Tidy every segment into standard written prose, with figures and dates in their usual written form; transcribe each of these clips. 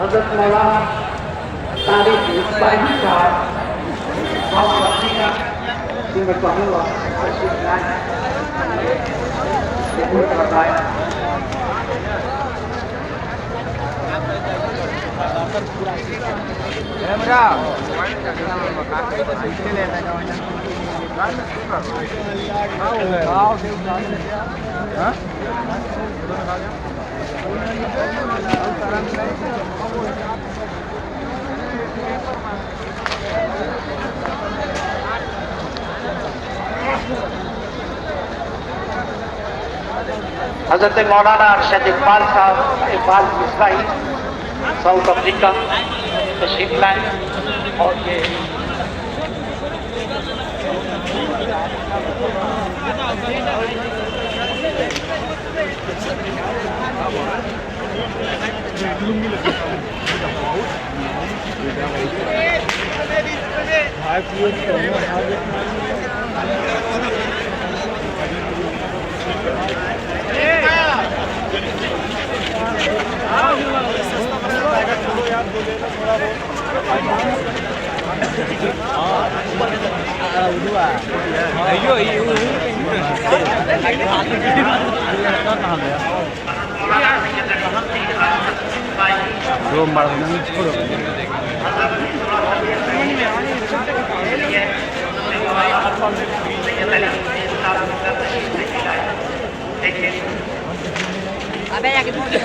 Hazrat Maulana Tariq Ismail Shah of Africa Singapore حضرت مولانا ارشد اقبال صاحب Iqbal مصرائی South Africa تشریف لائیں اور یہ Ayo, Vabbè, che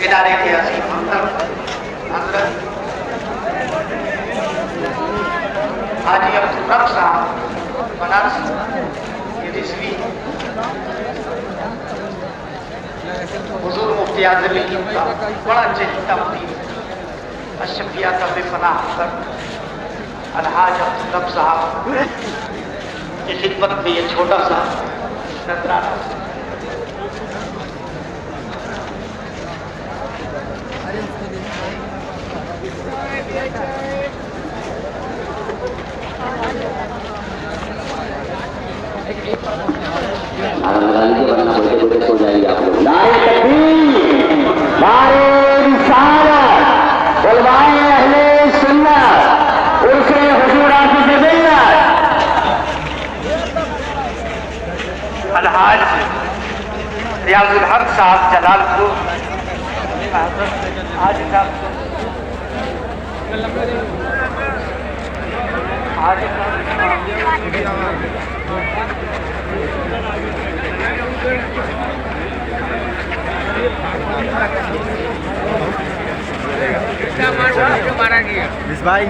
ادارے کے عظیم حضرت حاجی عبدالرب صاحب بنارس کے رضوی حضور مفتی اعظم ہند کا بڑا چہیتا مدیر اشرفیہ کا بے پناہ حضرت الحاج عبدالرب صاحب کی خدمت میں یہ چھوٹا سا نذرانہ نعرے تکبیر، نعرے رسالت، علمائے اہل سنت، عرف حضور حافظ ملت، الحاج ریاض الحق صاحب جلال پور آج کا بھائی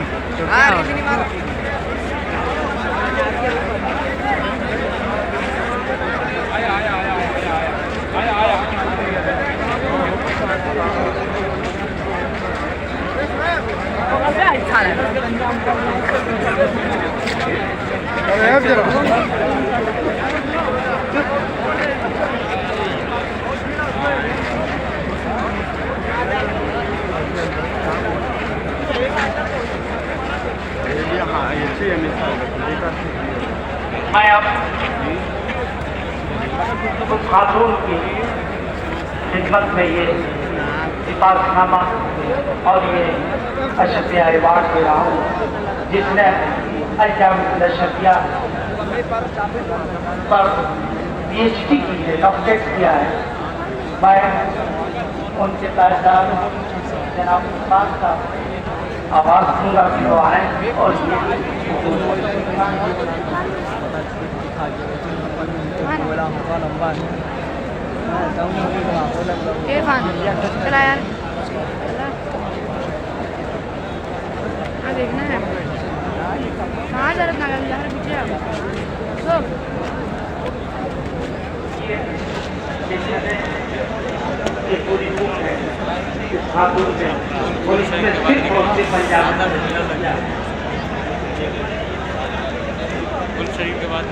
میں اب اس خاتون کی خدمت میں یہ سفارش نامہ اور یہ اشرفیہ ایوارڈ دے رہا ہوں جس نے الجامع الاشرفیہ پر پی ایچ ڈی کی ہے، ڈاکٹریٹ کیا ہے۔ میں ان کے تاجدار جناب عثمان صاحب آواز دوں گا کہ وہ آئیں اور عرفان چلا یار دیکھنا ہے کہاں جا رہا ہے یار پیچھے پوری بک ہے اس خاتون سے اور اس میں صرف اور صرف پنجاب گل شریف کے بعد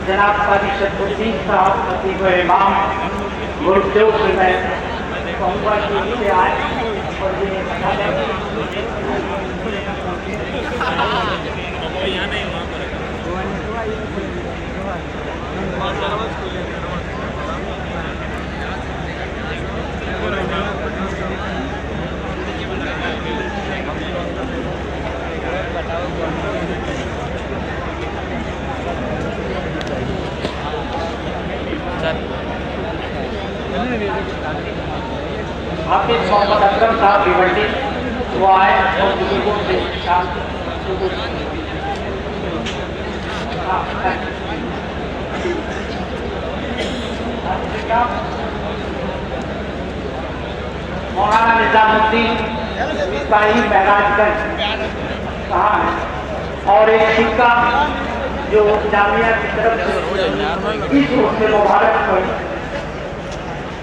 جناب قاضی شرف الدین صاحب خطیب و امام گردیو سے میں کہوں گا کہ نیچے آئے اور یہ بتا دیں حافظ محمد اکرم صاحب ریورٹی وہ آئے اور بزرگوں سے مولانا نظام الدین اسماعیل مہراج گنج کہاں ہے، اور ایک سکہ جو جامعہ کی طرف سے اس روز مبارک پر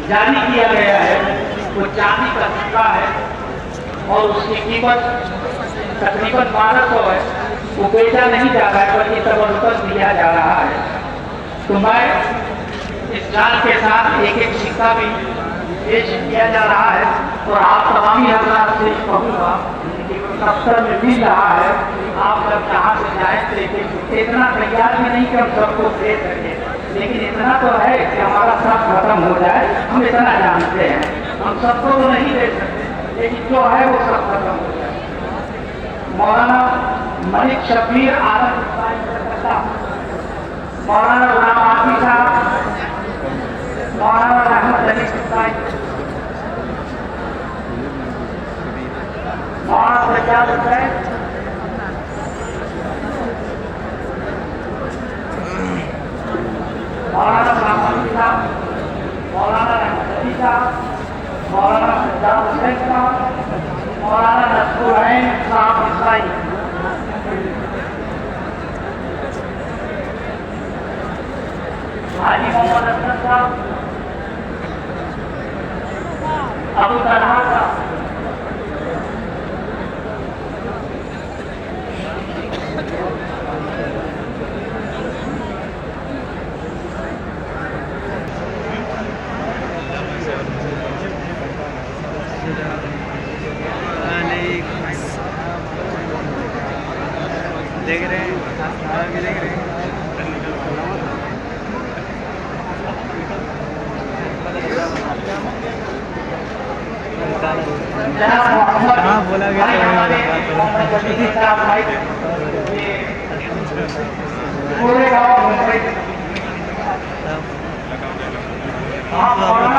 جاری کیا گیا ہے، وہ چاندی کا سکہ ہے اور اس کی قیمت تقریباً 1200 ہے. وہ بیچا نہیں جا رہا ہے بلکہ تبرک دیا جا رہا ہے. تو میں اس جال کے ساتھ ایک ایک سکہ بھی پیش کیا جا رہا ہے اور آپ تمامی حضرات سے کہوں گا کہ دفتر میں مل رہا ہے، آپ جب جہاں سے جائیں تو اتنا تیار بھی نہیں کہ ہم سب کو دے سکیں، لیکن اتنا تو ہے کہ ہمارا ساتھ ختم ہو جائے. ہم اتنا جانتے ہیں ہم سب کو تو نہیں دے سکتے، لیکن جو ہے وہ سب ختم ہو جائے. مولانا ملک شبیر عالم، مولانا غلام عاطف صاحب، مولانا رحمت علی صاحب، مولانا سجاد حسین، مولانا محمد صاحب، مولانا رحمت علی صاحب، مولانا سجاد حسین صاحب، مولانا نصرالعین صاحب اسماعیل. حاجی محمد حسن صاحب، ابو طلحہ صاحب، دیکھ رہے ہیں بھی دیکھ رہے ہیں. ہاں بولا گیا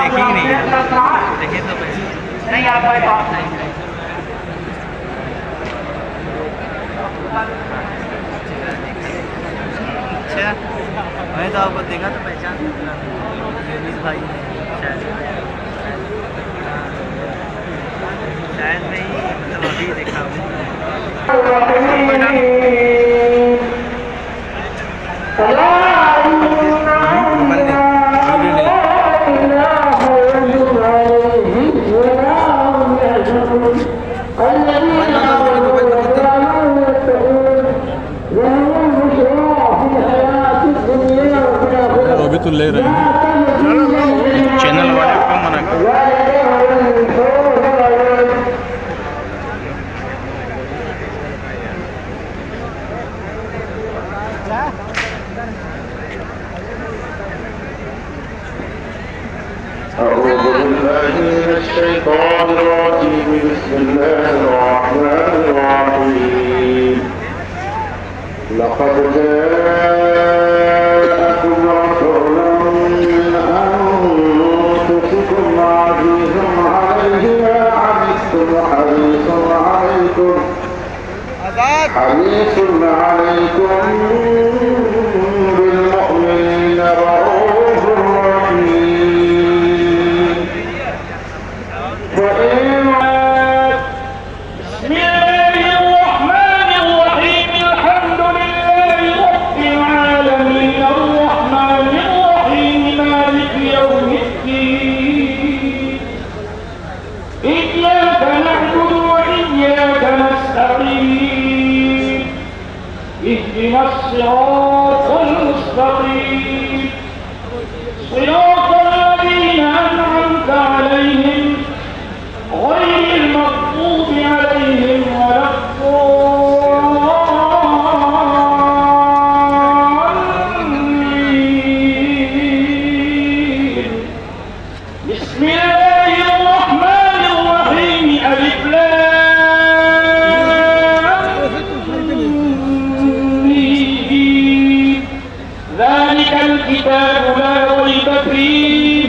دیکھیں گے نہیں، دیکھیں تو نہیں آپ بات نہیں. اچھا میں تو آپ کو دیکھا تو پہچان بھائی شاید میں ہی مطلب ابھی دیکھا ہوں. ابھی تو لے رہے ہیں چینل والے کو منع کر. أعوذ بالله من الشيطان الرجيم. بسم الله الرحمن الرحيم. لقد جاءكم رسول من أنفسكم عزيز عليه ما عنتم حريص عليكم بالمؤمنين رؤوف رحيم. بسم الله الرحمن الرحيم. الحمد لله رب العالمين الرحمن الرحيم مالك يوم الدين. إياك نعبد وإياك نستعين. اهدنا الصراط المستقيم صراط الذين أنعمت عليهم غير المغضوب عليهم ولا الضالين. بسم الله الرحمن الرحيم. ألف ذلك الكتاب لا ريب فيه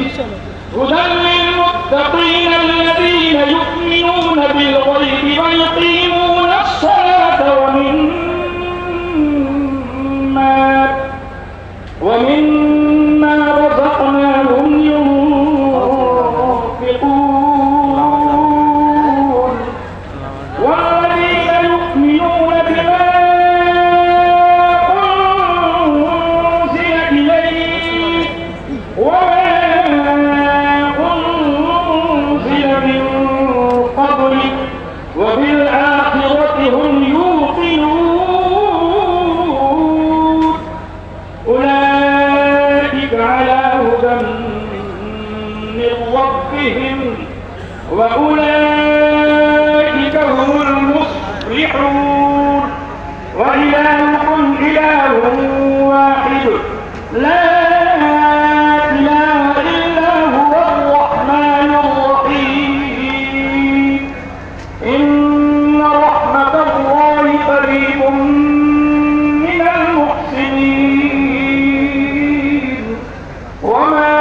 هدى للمتقين الذين يؤمنون بالغيب ويقيمون الصلاة ومما رزقناهم ينفقون والذين يؤمنون بما أنزل إليك وما أنزل من قبلك وبالآخرة هم يوقنون أولئك على هدى من ربهم وأولئك هم المفلحون وإلهكم إله واحد لا إله إلا هو الرحمن الرحيم إن رحمة الله قريب من المحسنين وما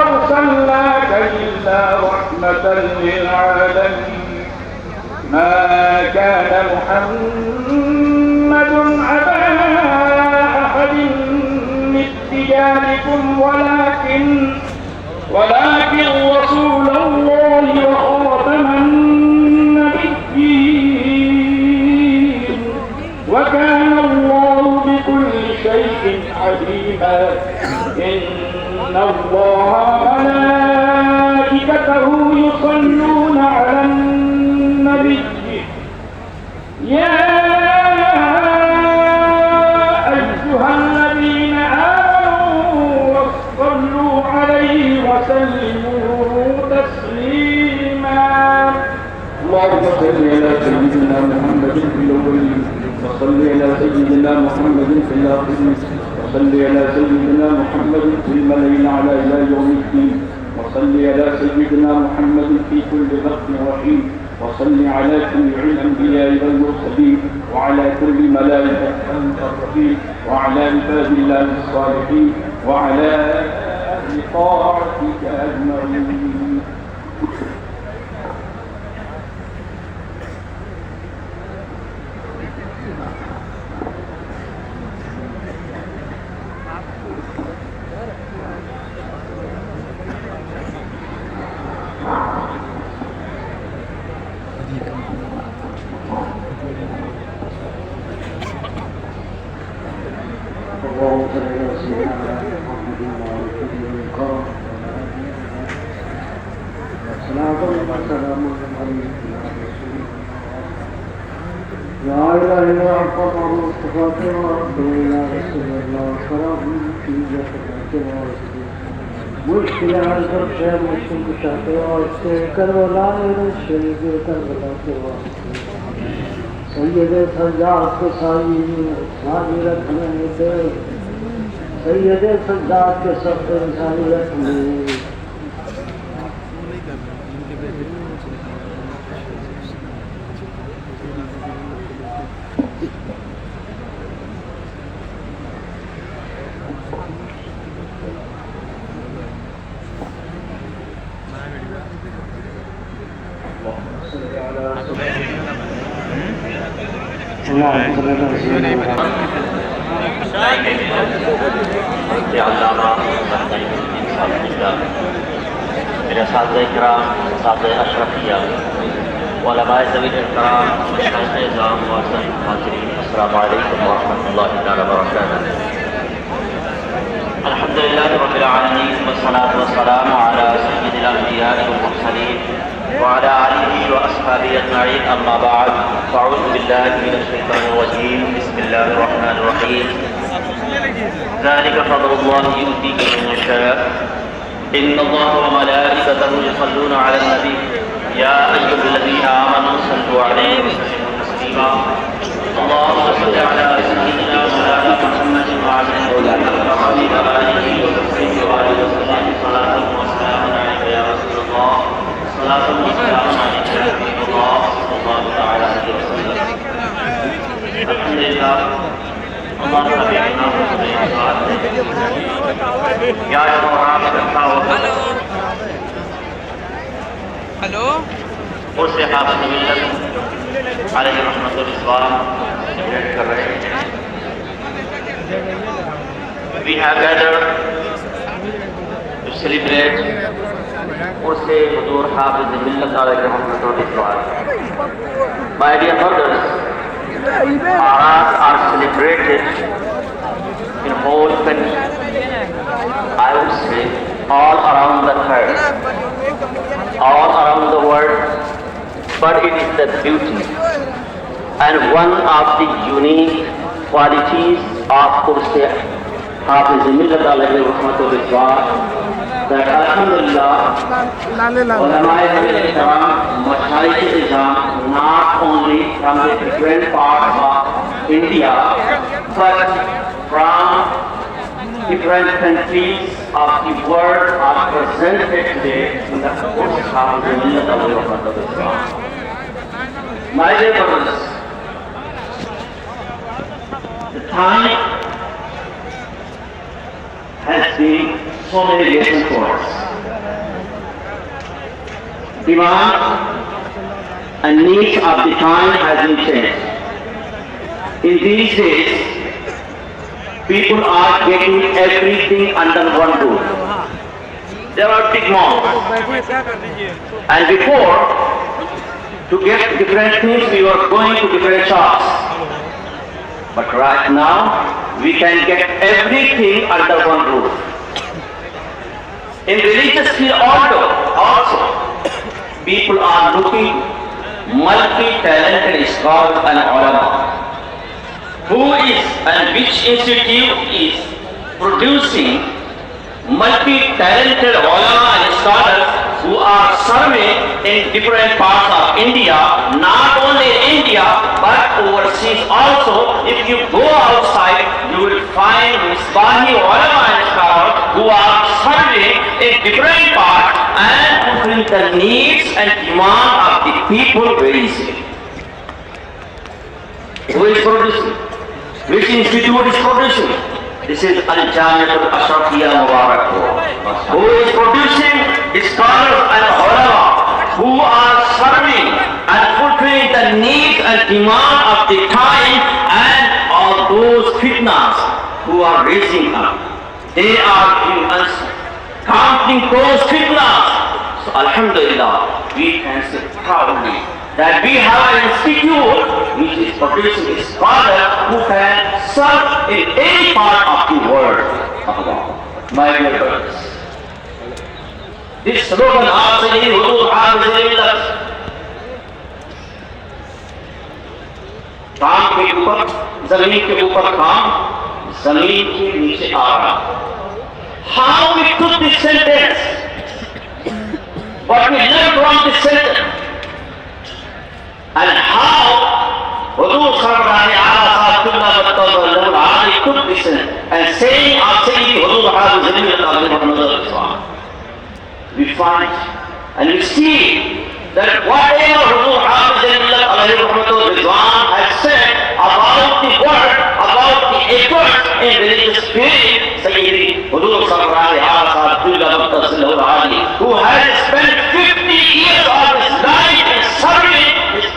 أرسلناك إلا رحمة للعالمين ما كان محمد أبا أحد من رجالكم ولكن رسول الله وخاتم النبيين وكان الله بكل شيء عليما إن الله وملائكته يصلون على النبي يا أيها الذين آمنوا صلوا عليه وسلموا تسليما اللهم صل على سيدنا محمد في الأولين وصل على سيدنا محمد في الآخرين وصل على سيدنا محمد في الملأ الأعلى إلى يوم الدين وصل على سيدنا محمد في كل وقت وحين وصل على جميع الأنبياء والمرسلين وعلى كل ملائكة المقربين وعلى عباد الله الصالحين وعلى أهل طاعتك أجمعين. مشکل حل کرتے ہیں مشکل کشاتے واسطے کربلا شریف کربلا کے واسطے سید سجاد کے سائی ساری رکھنے دے سید سجاد کے سب ساری رکھنے میرے اساتذہ کرام اساتذہ اشرفیہ علماء ذوی احترام مشائخ اعظام معزز حاضرین السلام علیکم ورحمۃ اللہ تعالی وبرکاتہ. الحمد للہ رب العالمین والصلاة والسلام علی سید الانبیاء والمرسلین وعلى آله وأصحابه أجمعين أما بعد فأعوذ بالله من الشيطان الرجيم بسم الله الرحمن الرحيم ذلك فضل الله يؤتيه من يشاء إن الله وملائكته يصلون على النبي يا أيها الذين آمنوا صلوا عليه وسلموا تسليما اللهم صل على سيدنا مولانا محمد وعلى آله وصحبه وسلم صلاة وسلام عليك يا رسول الله صلاة وسلام عليك يا حبيب الله صلى الله تعالى عليه وسلم. الحمد لله اللہ تعالی کے نام سے یا محمد اسے حافظ ملت علیہ رحمۃ الاسلام سیلیبریٹ کر رہے ہیں. We have gathered to celebrate اسے حضور حافظ ملت علیہ رحمۃ الاسلام. My dear brothers, Aras are celebrated in whole country, I would say all around the earth, all around the world, but it is the beauty and one of the unique qualities of Urse Hafiz Millat alayhi rahmatullah that alhamdulillah ulama-e kiram mashayikh-e-izam not only from the different parts of India but from different countries of the world are presented today in the Urse Hafiz Millat alayhi rahmatullah. My dear brothers, the time has been so many lessons for us. Demand and needs of the time has been changed. In these days, people are getting everything under one roof. There are big malls. And before, to get different things, we were going to different shops. But right now, we can get everything under one roof. In religious field also, people are looking multi-talented scholars and ulama. Who is and which institute is producing multi-talented ulama and scholars who are serving in different parts of India, not only in India but overseas also. If you go outside, you will find Misbahi ulama and scholars who are serving in different parts and fulfilling the needs and demand of the people very easily. Who is producing? Which institute is producing? This is Al-Jamiatul Ashrafiyya Mubarak. Who is producing scholars and ulama who are serving and fulfilling the needs and demand of the time and all those fitnas who are raising up. They are giving us counting those fitnas. So Alhamdulillah, we can say proudly that we have an institute which is producing a scholar who can serve in any part of the world. My dear brothers, this slogan of Sayyid Hudur Hafiz Millat, کام کے اوپر زمین کے اوپر کام زمین کے نیچے آ رہا. How we took this sentence, what we learned from this sentence, and how Hudur Sarwani Ala Saatullah Battazallah took this and saying of Sayyidi Hudur Hafiz Millat, we find and we see that whatever Hudur Hafiz Millat has said about the word, about the effort in religious field, Sayyidi Hudur Sarwani Ala Saatullah Battazallah, who has spent 50 years of his life in serving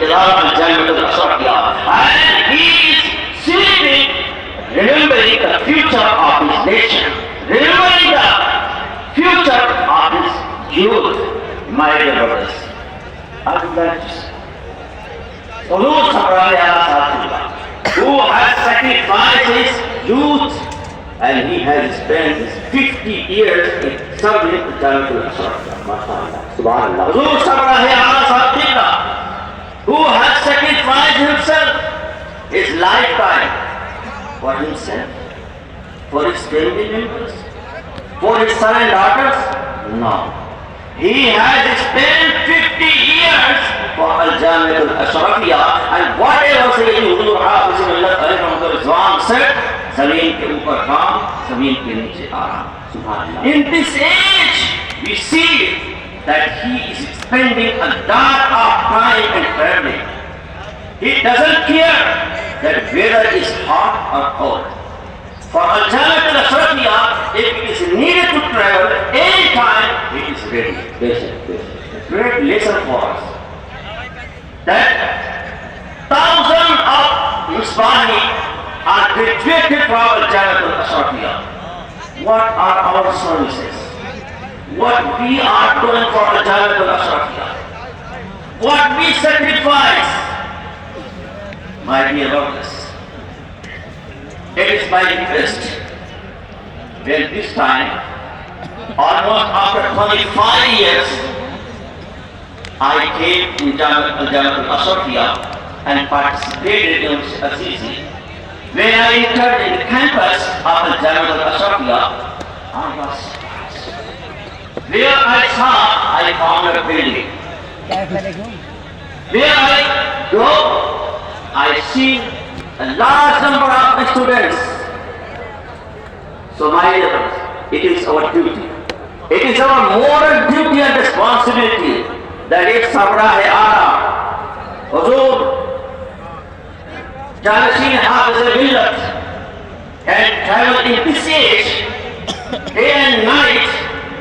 Al-Jamiatul Ashrafiyya, and he is simply remembering the future of his nation, remembering the future of his youth. My dear brothers, I would like to say, Hudur Sarwani Ala Saatullah, who has sacrificed his youth and he has spent his 50 years in serving Al-Jamiatul Ashrafiyya. Subhanallah. Hudur Sarwani Ala Saatullah, who has sacrificed himself, his lifetime, for himself, for his family members, for his son and daughters? No. He has spent 50 years for Al-Jamiatul Ashrafiyya, and whatever Sayyidi Hudur Hafiz Millat said, Zameen ke upar kaam, Zameen ke niche aaram. Subhanallah. In this age, we see that he is spending a lot of time and traveling. He doesn't care that weather is hot or cold. For Al-Jamiatul Ashrafiyya, if it is needed to travel any time, it is ready. Great lesson situated for our Jamaat al-Ashrafiyya? What are our services? What we are doing for the Jamaat al-Ashrafiyya? What we sacrifice? My dear brothers, it is my request, when this time, almost after 25 years, I came to Jamaat al-Ashrafiyya and participated in Azizi. When I entered in the campus of the Jamaat al-Ashrafiyya, I was surprised. Where I saw, I found a building. Where I go, I see a large number of students. So my dear brothers, it is our duty. It is our moral duty and responsibility that if Sabra hai Ara, Huzur, Jalasin Hafiz al-Millat, can travel in this age, day and night,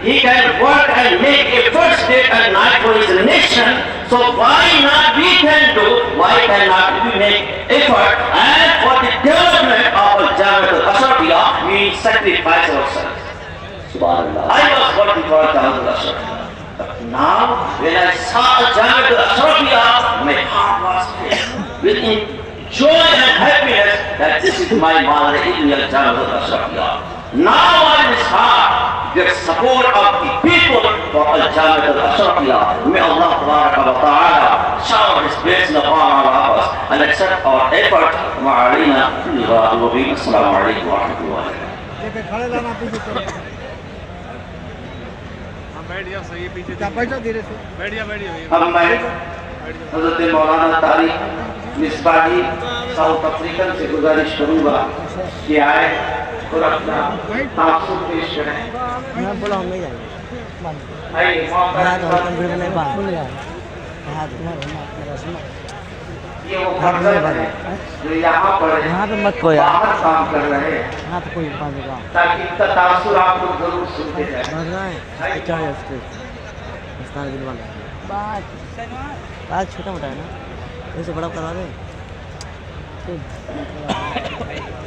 he can work and make efforts day and night for his nation. So why not we can do, why cannot we make effort, and for the development of Jamaat al-Ashrafiyya, we sacrifice ourselves. Subhanallah. I was working for Jamaat al-Ashrafiyya. But now, when I saw Jamaat al-Ashrafiyya, my heart was filled with joy and happiness that this is my mother in the Jamaat al-Ashrafiyya. Now I will start the support of the people for Jamaat al-Ashrafiyya. May Allah Ta'ala shower His blessing upon all of us and accept our effort. Ma'alina, Assalamu alaikum wa rahmatullahi wa barakatuh. اب میں حضرت مولانا Tariq Misbahi south African سے گزارش کروں گا کہ آئے اور اپنا تاثر پیش کریں. یہ وہ فرزند ہے جو یہاں پر باہر کام کر رہے ہیں تاکہ ان کا تاثر آپ کو ضرور سنتے جائیں. بات چھوٹا موٹا ہے نا, اسے بڑا کروا دیں,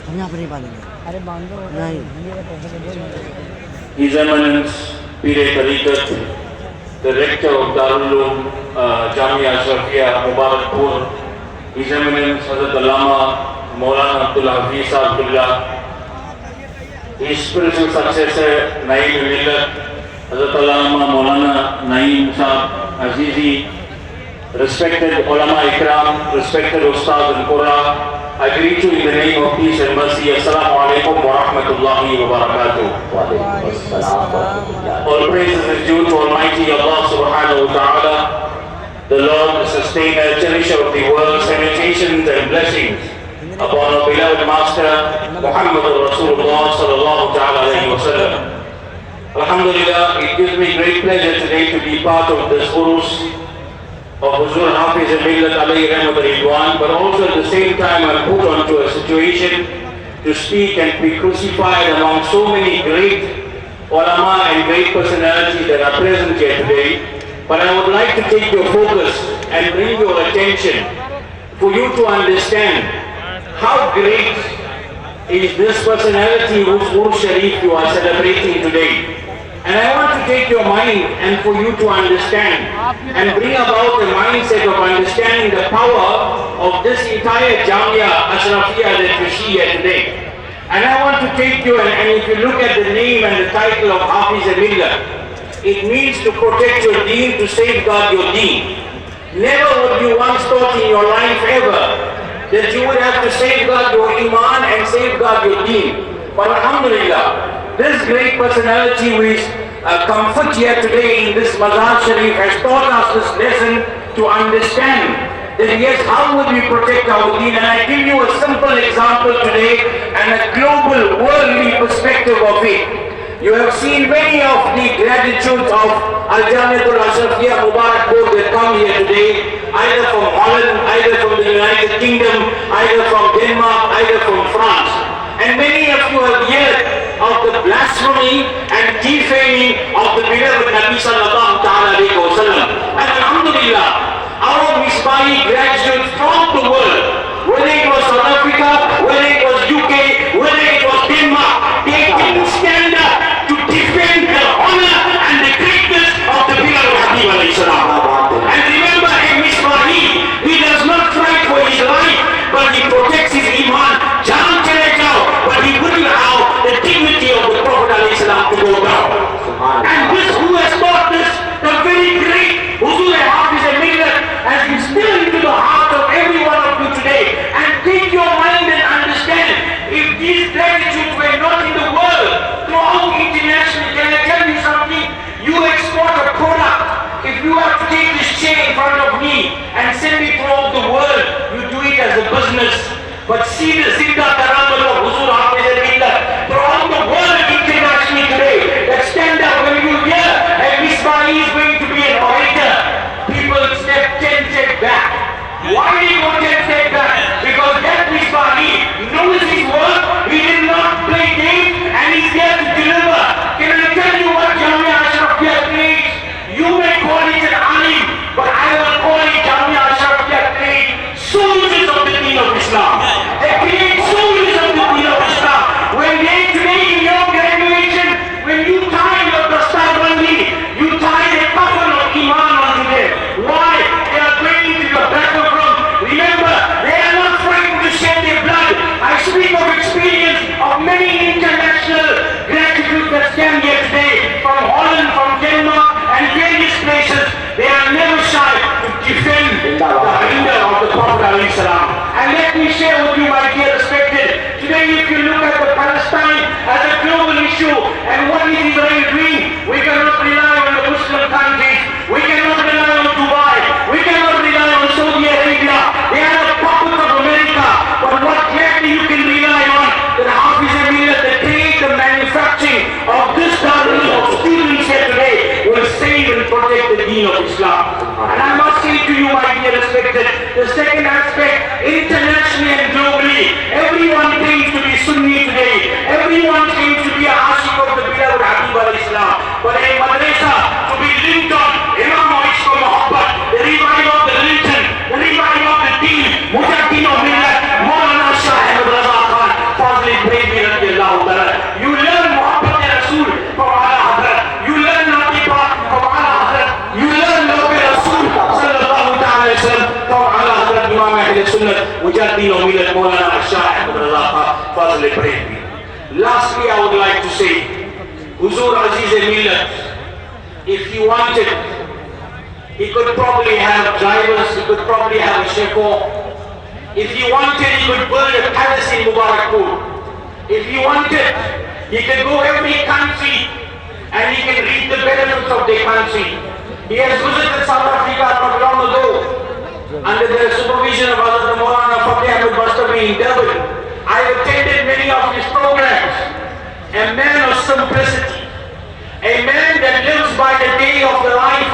ہم یہاں پر نہیں باندھیں گے. ارے باندھو نہیں. His Eminence Pir Tariqat, the Rector of Darul Uloom Jamia Ashrafiyya Mubarakpur, His Eminence Hazrat Allama Maulana Abdul Hafiz Abdullah, his spiritual successor Naeem Millat Hazrat Allama Maulana Naeem Saab Azizi, respected ulama ikram, respected ustad al-Qura, I greet you in the name of peace and mercy. Assalamu alaikum wa rahmatullahi wa barakatuh. All praises is due to Almighty Allah subhanahu wa ta'ala, the Lord, the sustainer, cherisher of the world. Salutations and blessings upon our beloved Master Muhammad Rasulullah sallallahu ta'ala alayhi wa sallam. Alhamdulillah, it gives me great pleasure today to be part of this urus of Huzur Hafiz al-Millat alayhi rahmat al-Ridwan, but also at the same time I'm put onto a situation to speak and be crucified among so many great ulama and great personalities that are present here today. But I would like to take your focus and bring your attention for you to understand how great is this personality whose Urus Sharif you are celebrating today. And I want to take your mind and for you to understand and bring about the mindset of understanding the power of this entire Jamia Ashrafiyya that you see here today. And I want to take you, and if you look at the name and the title of Hafiz al-Millat, it means to protect your deen, to safeguard your deen. Never would you once thought in your life ever that you would have to safeguard your iman and safeguard your deen. But alhamdulillah, this great personality who is comfort here today in this Mazar Sharif has taught us this lesson to understand that yes, how would we protect our deen? And I give you a simple example today and a global worldly perspective of it. You have seen many of the gratitudes of Al-Jamiat al-Ashrafiyya Mubarakpur that come here today, either from Holland, either from the United Kingdom, either from Denmark, either from France. And many of you have heard of the blasphemy and defaming of the beloved Nabi sallallahu ta'ala alayhi wa sallam. And alhamdulillah, our Misbahi graduates from the world, whether it was South Africa, whether it was UK, send it throughout the world, you do it as a business. But see the Zinda Karamat of Huzur Hafiz al-Millat throughout the world internationally today. That stand up when you hear and Misbahi is going to be an orator. People step 10 step back. Why do you go 10 step back? Because that Misbahi knows his work, he did not play games, and he's there to deliver. Can I tell you what Jamia Ashrafiyya creates? You may call it an alim, but I will call it Jamia Ashrafiyya creates soldiers of the deen of Islam. They create soldiers of the deen of Islam. When they today in your graduation, when you tie your Dastabandi, you tie the coffin of Iman onto them. Why? They are going to the battleground. Remember, they are not frightened to shed their blood. I speak of experience of many international graduates that stand here today, from Holland, from Denmark, and various places. They are never shy to defend the hinder of the Prophet ﷺ. And let me share with you, my dear respected, today if you look at the Palestine as a global issue, and what is Israel doing, we cannot rely on the Muslim countries, we cannot rely on Dubai, we cannot rely on Saudi Arabia, they are the puppets of America. But what gladly you can rely on, that Hafiz al-Millat, the trade, the manufacturing of this garden of students here today will save and protect the deen of Islam. And I must say to you, my dear respected, the second aspect, internationally and globally, everyone claims to be Sunni today, everyone claims to be a Ashik of the beloved Habib al-Islam. But a madrasa to be linked on Imam Ishq wa Muhabbat, the revival of the religion, the revival of the deen, Mujaddin of Millat, Maulana Shah Ahmad Raza Khan, Fazli Brahmi radiallahu ta'ala. You learn Muhabbat Rasul from Ala Hadrat, you learn Natiba from Ala Hadrat, you learn Nabi Rasul sallallahu ta'ala alayhi wa sallam from Ala Hadrat Imam Ahl Sunnat, Mujaddin of Millat, Maulana Shah Ahmad Raza Khan, Fazli Brahmi. Lastly, I would like to say, Huzur Aziz al-Millat, if he wanted, he could probably have drivers, he could probably have a chauffeur. If he wanted, he could build a palace in Mubarakpur. If he wanted, he could go every country and he can reap the benefits of their country. He has visited South Africa not long ago under the supervision of Hazrat Maulana Fateh Ahmed Bastawi in Durban. I attended many of his programs. A man of simplicity, a man that lives by the day of the life,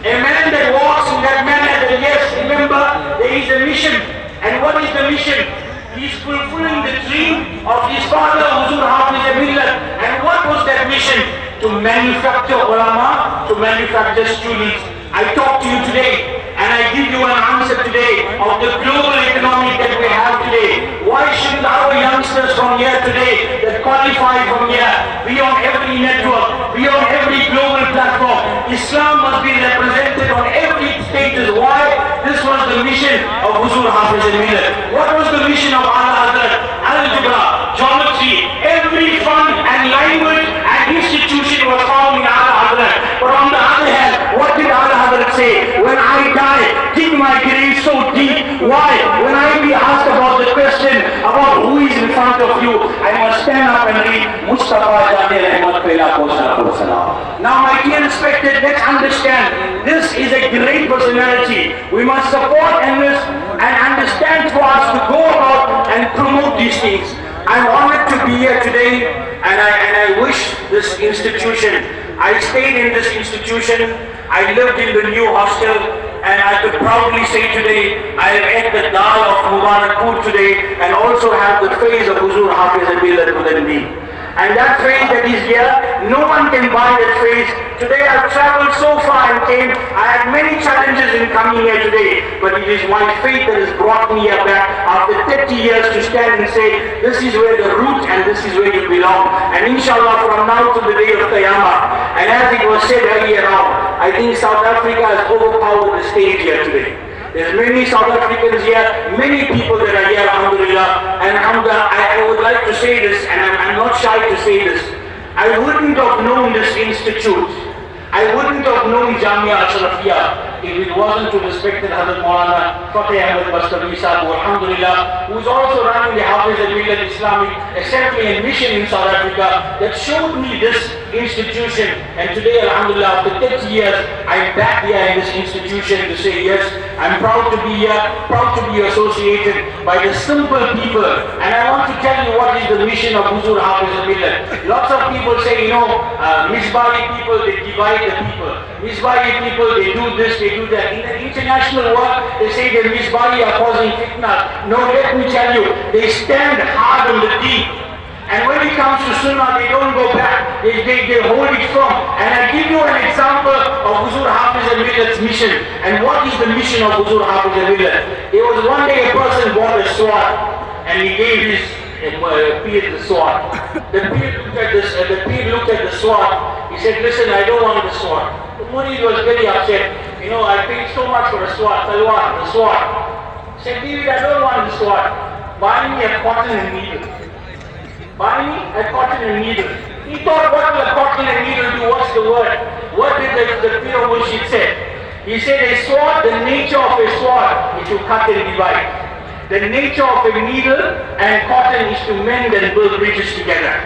a man that walks in that manner that yes, remember, there is a mission. And what is the mission? He is fulfilling the dream of his father, Huzur Hafiz al-Millat. And what was that mission? To manufacture ulama, to manufacture students. I talk to you today, and I give you an answer today of the global economy that we have today. Why shouldn't our youngsters from here today that qualify from here be on every network, be on every global platform? Islam must be represented on every status. Why? This was the mission of Huzur Hafiz al-Millat. What was the mission of Ala Hadrat? Algebra, geometry, every fun and language and institution was found in Ala Hadrat. But on the other hand, what did Ala Hadrat say? When I die, dig my grave so deep. Why? When I be asked about the question about who is in front of you, I must stand up and read Mustafa Jani Rahmat Pela Sallallahu Salam. Now my dear respected, let's understand, this is a great personality. We must support and understand for us to go about and promote these things. I'm honored to be here today, and I wish this institution, I stayed in this institution, I lived in the new hostel, and I could proudly say today, I am at the Dar of Mubarakpur today, and also have the face of Huzur Hafiz al-Millat within me. And that face that is here, no one can buy that face. Today I've traveled so far and came. I had many challenges in coming here today, but it is my faith that has brought me here back after 30 years to stand and say, this is where the root and this is where you belong. And inshallah from now to the day of Qiyamah. And as it was said earlier on, I think South Africa has overpowered the stage here today. There's many South Africans here, many people that are here, alhamdulillah. And I would like to say this, and I'm not shy to say this. I wouldn't have known this institute. I wouldn't have known Jamia Ashrafiyya if it wasn't to respected Hazrat Maulana Fateh Ahmed Bastawi Sahib, alhamdulillah, who is also running the Hafiz al-Millat Islamic Assembly and Mission in South Africa, that showed me this institution. And today, alhamdulillah, after 30 years, I'm back here in this institution to say yes, I'm proud to be here, proud to be associated by the simple people. And I want to tell you what is the mission of Huzur Hafiz al-Millat. Lots of people say, Misbahi people, they divide the people. Misbahi people, they do this, they do that. In the international world, they say the Misbahi are causing fitna. No, let me tell you, they stand hard on the deep. And when it comes to Sunnah, they don't go back. They hold it strong. And I give you an example of Huzur Hafiz al-Millat's mission. And what is the mission of Huzur Hafiz al-Millat? There was one day a person bought a sword, and he gave his Peer the sword. The Peer looked at the sword. He said, listen, I don't want the sword. The Murid was very upset. I paid so much for a sword. Talwar, the sword. He said, David, I don't want the sword. Buy me a cotton and needle. Buy me a cotton and needle. He thought, what will a cotton and needle do? What's the word? What did the Peer Murshid say? He said, a sword, the nature of a sword is to cut and divide. The nature of a needle and cotton is to mend and build bridges together.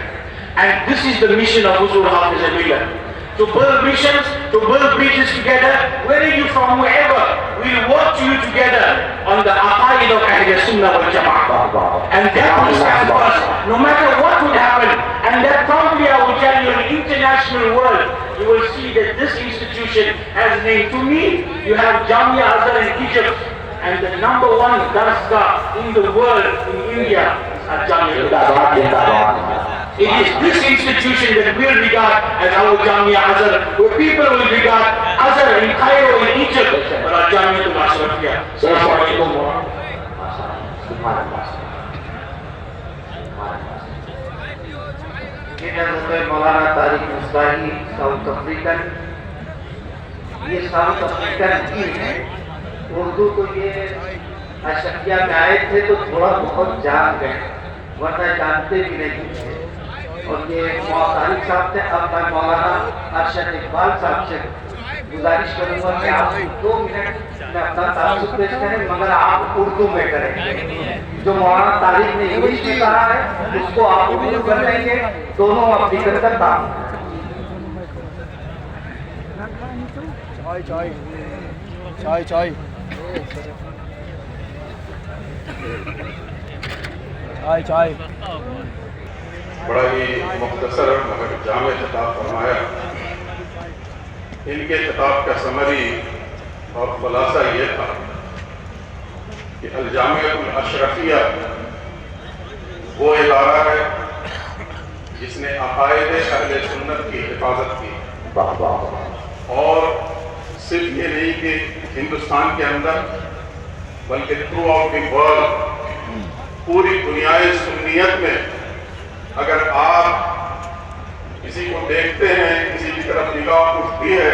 And this is the mission of Huzur Hafiz al-Millat. To build missions, to build bridges together, whether you from wherever, we'll work to you together on the aqaid of Ahl Sunnah wal Jama'ah. And that will stand for us, no matter what would happen. And that probably, I will tell you, in the international world, you will see that this institution has a name. To me, you have Jamia Azhar in Egypt, and the number one darasgah in the world, in India, at Jamia Azhar. It is this institution that we'll regard as our Jamia Azhar, where people will regard Azhar in Cairo, in Egypt, but our Jamia Ashrafiyya. Assalamu alaikum wa rahmatullahi. Maulana Tariq Misbahi, South African. یہ south African ہی ہے. اردو تو یہ اشرفیہ میں آئے تھے تو تھوڑا بہت جان گئے, ورنہ جانتے بھی نہیں تھے. اور یہ طارق صاحب تھے. اب میں مولانا ارشد اقبال صاحب سے گزارش کروں گا کہ آپ 2 منٹ میں اپنا تعارف پیش کریں, مگر آپ اردو میں کریں. جو مولانا طارق نے انگلش میں کہا ہے اس کو آپ اردو کر لیں گے. دونوں افریقن کا کام ہے. بڑا ہی مختصر مگر جامع خطاب فرمایا. ان کے خطاب کا سمری اور خلاصہ یہ تھا کہ الجامعۃ الاشرفیہ وہ ادارہ ہے جس نے عقائد اہل سنت کی حفاظت کی, اور صرف یہ نہیں کہ ہندوستان کے اندر بلکہ تھرو آؤٹ دی ورلڈ, پوری دنیائے سنیت میں اگر آپ کسی کو دیکھتے ہیں, کسی کی طرف نگاہ اٹھتی ہے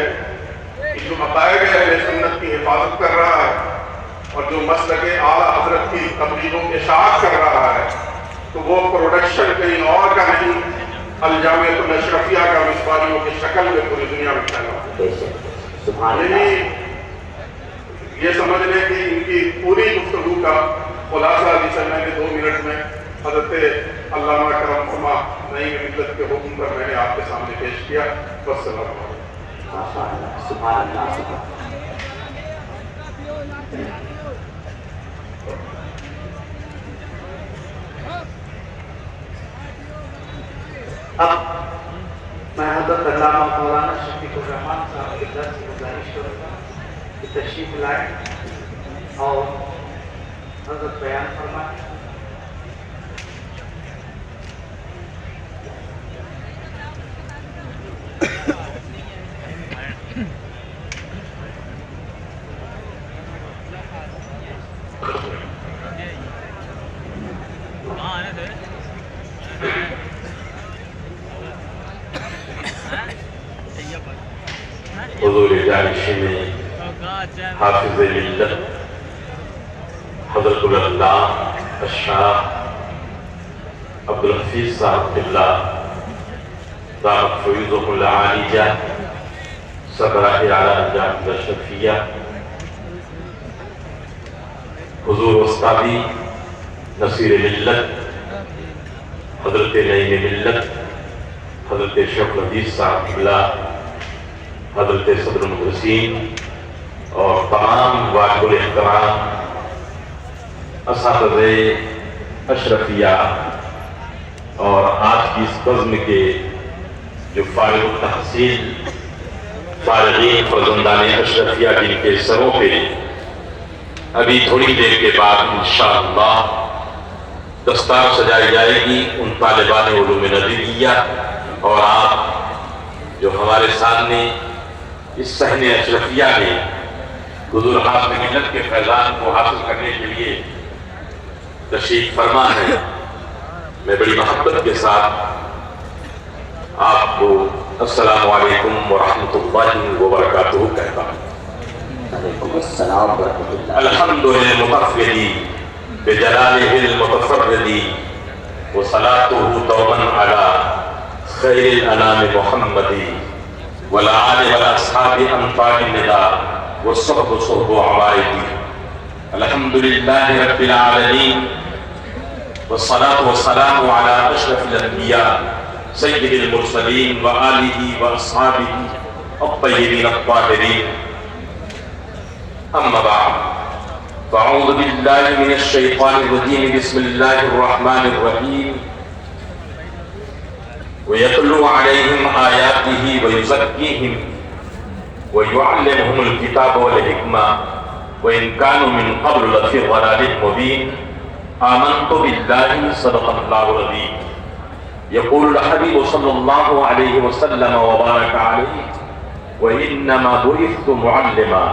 کہ جو عقائد اہل سنت کی حفاظت کر رہا ہے اور جو مسلک اعلیٰ حضرت کی تبلیغ و اشاعت کر رہا ہے, تو وہ پروڈکشن کہیں اور کا نہیں, الجامعۃ الاشرفیہ کا مصباحیوں کی شکل میں پوری دنیا میں پھیلا ہوا. یعنی یہ سمجھ لیں کہ ان کی پوری گفتگو کا خلاصہ جسے میں نے 2 منٹ میں حضرت علامہ کرم فرما نئی ملت کے حکم پر میں نے آپ کے سامنے پیش کیا. والسلام علیکم. اب میں حضرت علامہ مولانا شفیق الرحمان صاحب کے درس سے گزارش کروں گا کہ تشریف لائیں اور حضرت بیان فرمائیں. حضور جانشین حافظ ملت حضرت اللہ الشاہ عبدالحفیظ صاحب قبلہ دامت فیوضہ العالیہ صدر اعلیٰ الجامعۃ الاشرفیہ حضور استادی نصیر ملت حضرت نعیم ملت حضرت شیخ الحدیث صاحب قبلہ حضرت صدر المدرسین اور تمام واجب الاحترام اساتذہ اشرفیہ اور آج کی اس بزم کے جو فارغ التحصیل فارغین فرزندان اشرفیہ جن کے سروں پہ ابھی تھوڑی دیر کے بعد انشاءاللہ دستار سجائی جائے گی ان طالبان علوم نظریہ اور آپ جو ہمارے سامنے اس صحن اشرفیہ میں حضور حاصل ملت کے فیضان کو حاصل کرنے کے لیے تشریف فرما ہے، میں بڑی محبت کے ساتھ آپ کو السلام علیکم ورحمۃ اللہ وبرکاتہ کہتا ہوں۔ الحمد للمتفرد بجلالہ المتفرد وصلاته دوما على خیر الانام محمد والآل والاصحاب انطار النداء والصحب صحب عوائد۔ الحمد للہ رب العالمین والصلاة والسلام على اشرف الانبیاء سید المرسلین وآلہ واصحابہ الطیبین الطاہرین، اما بعد فاعوذ باللہ من الشیطان الرجیم، بسم اللہ الرحمن الرحیم، وَيَتْلُو عَلَيْهِمْ آيَاتِهِ وَيُزَكِّيهِمْ وَيُعَلِّمُهُمُ الْكِتَابَ وَالْحِكْمَةَ وَإِنْ كَانُوا مِنْ قَبْلُ لَفِي ضَلَالٍ مُبِينٍ۔ آمنت باللہ صدق اللہ العظیم۔ يقول الحبیب صلی اللہ علیہ وسلم وبارک علیہ وَإِنَّمَا بُعِثْتُ مُعَلِّمًا،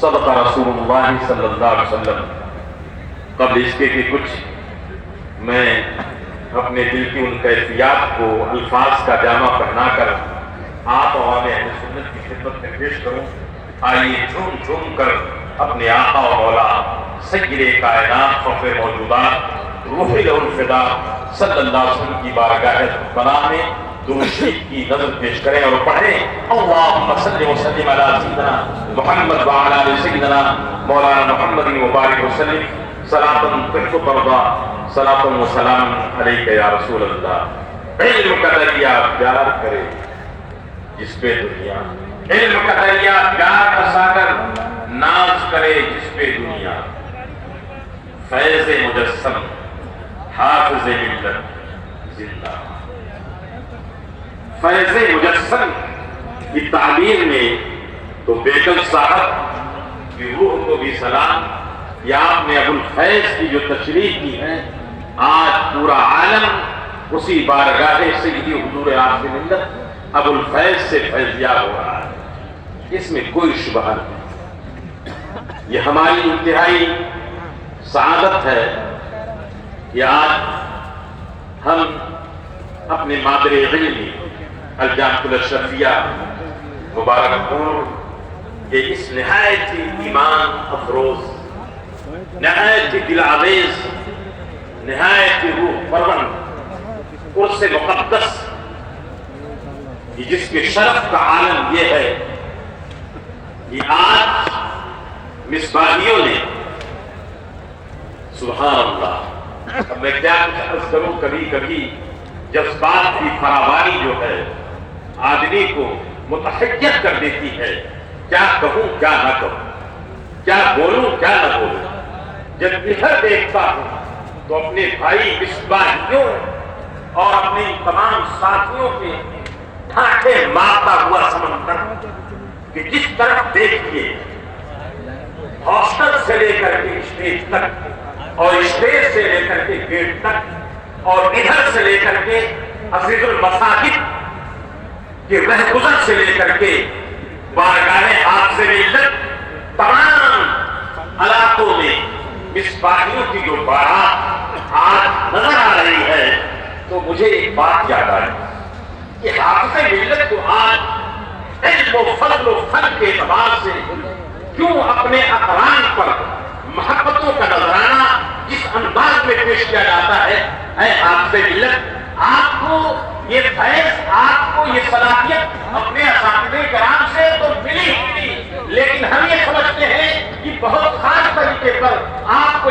صدق رسول اللہ صلی اللہ علیہ وسلم۔ قبل اس کے کہ کچھ میں اپنے دل کی ان کیفیات کو الفاظ کا جامع پہنا کر آپ عوام اہل سنت کی خدمت میں پیش کروں، آئیے جھوم جھوم کر اپنے آقا و مولا سید کائنات فخر موجودات روح لہ الفدا صلی اللہ علیہ وسلم کی بارگاہ پناہ میں درود شریف کی نظر پیش کریں اور پڑھیں اللہم صلی وسلم علی سیدنا محمد وعلی آل سیدنا مولانا محمد مبارک وسلم صلاۃ تحفظ ترضا صلاۃ و سلام علیک یا رسول اللہ۔ علم کا دریا پیار کرے جس پہ دنیا، علم کا دریا پیار کا ساگر ناز کرے جس پہ دنیا، فیض مجسم حافظ ملت زندہ۔ فیض مجسم کی تعبیر میں تو بیگم صاحب کی روح کو بھی سلام، یا آپ نے ابو الفیض کی جو تشریح کی ہے، آج پورا عالم اسی بارگاہ سیدی حضور آخر ملت ابو الفیض سے فیضیاب ہو رہا ہے، اس میں کوئی شبہ نہیں۔ یہ ہماری انتہائی سعادت ہے کہ آج ہم اپنے مادر علمی الجامعۃ الاشرفیہ مبارک پور کے اس نہایت ہی ایمان افروز، نہایت ہی دل آویز، نہایت ہی روح پرور عرص مقدس جس کے شرف کا عالم یہ ہے کہ آج مصباحیوں نے سبحان اللہ، اب میں کیا کچھ عرض کروں، کبھی کبھی جذبات کی فراوانی جو ہے آدمی کو متحیر کر دیتی ہے، کیا کہوں کیا نہ کہوں، کیا بولوں کیا نہ بولوں۔ جب ادھر دیکھتا ہوں تو اپنے بھائی مصباحیوں اور اپنے تمام ساتھیوں کے ڈھانٹے مارتا ہوا سمندر کہ جس طرف دیکھیے ہاسٹل سے لے کر کے اسٹیج تک اور اسٹیج سے لے کر کے گیٹ تک اور ادھر سے لے کر کے عزیز المساجد کے رہگزر سے لے کر کے بارگاہ حافظ ملت تمام علاقوں میں مصباحیوں کی جو بارات آج نظر آ رہی ہے تو مجھے ایک بات یاد آئی کہ حافظ ملت کو آج علم و فضل و فن کے اعتبار سے کیوں اپنے اقران پر محبتوں کا نظرانہ جس انداز میں پیش کیا جاتا ہے، اے حافظ ملت آپ کو یہ فیض، آپ کو یہ صلاحیت اپنے اساتذہ کرام سے تو ملی، لیکن ہم یہ سمجھتے ہیں کہ بہت خاص طریقے پر آپ کو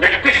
31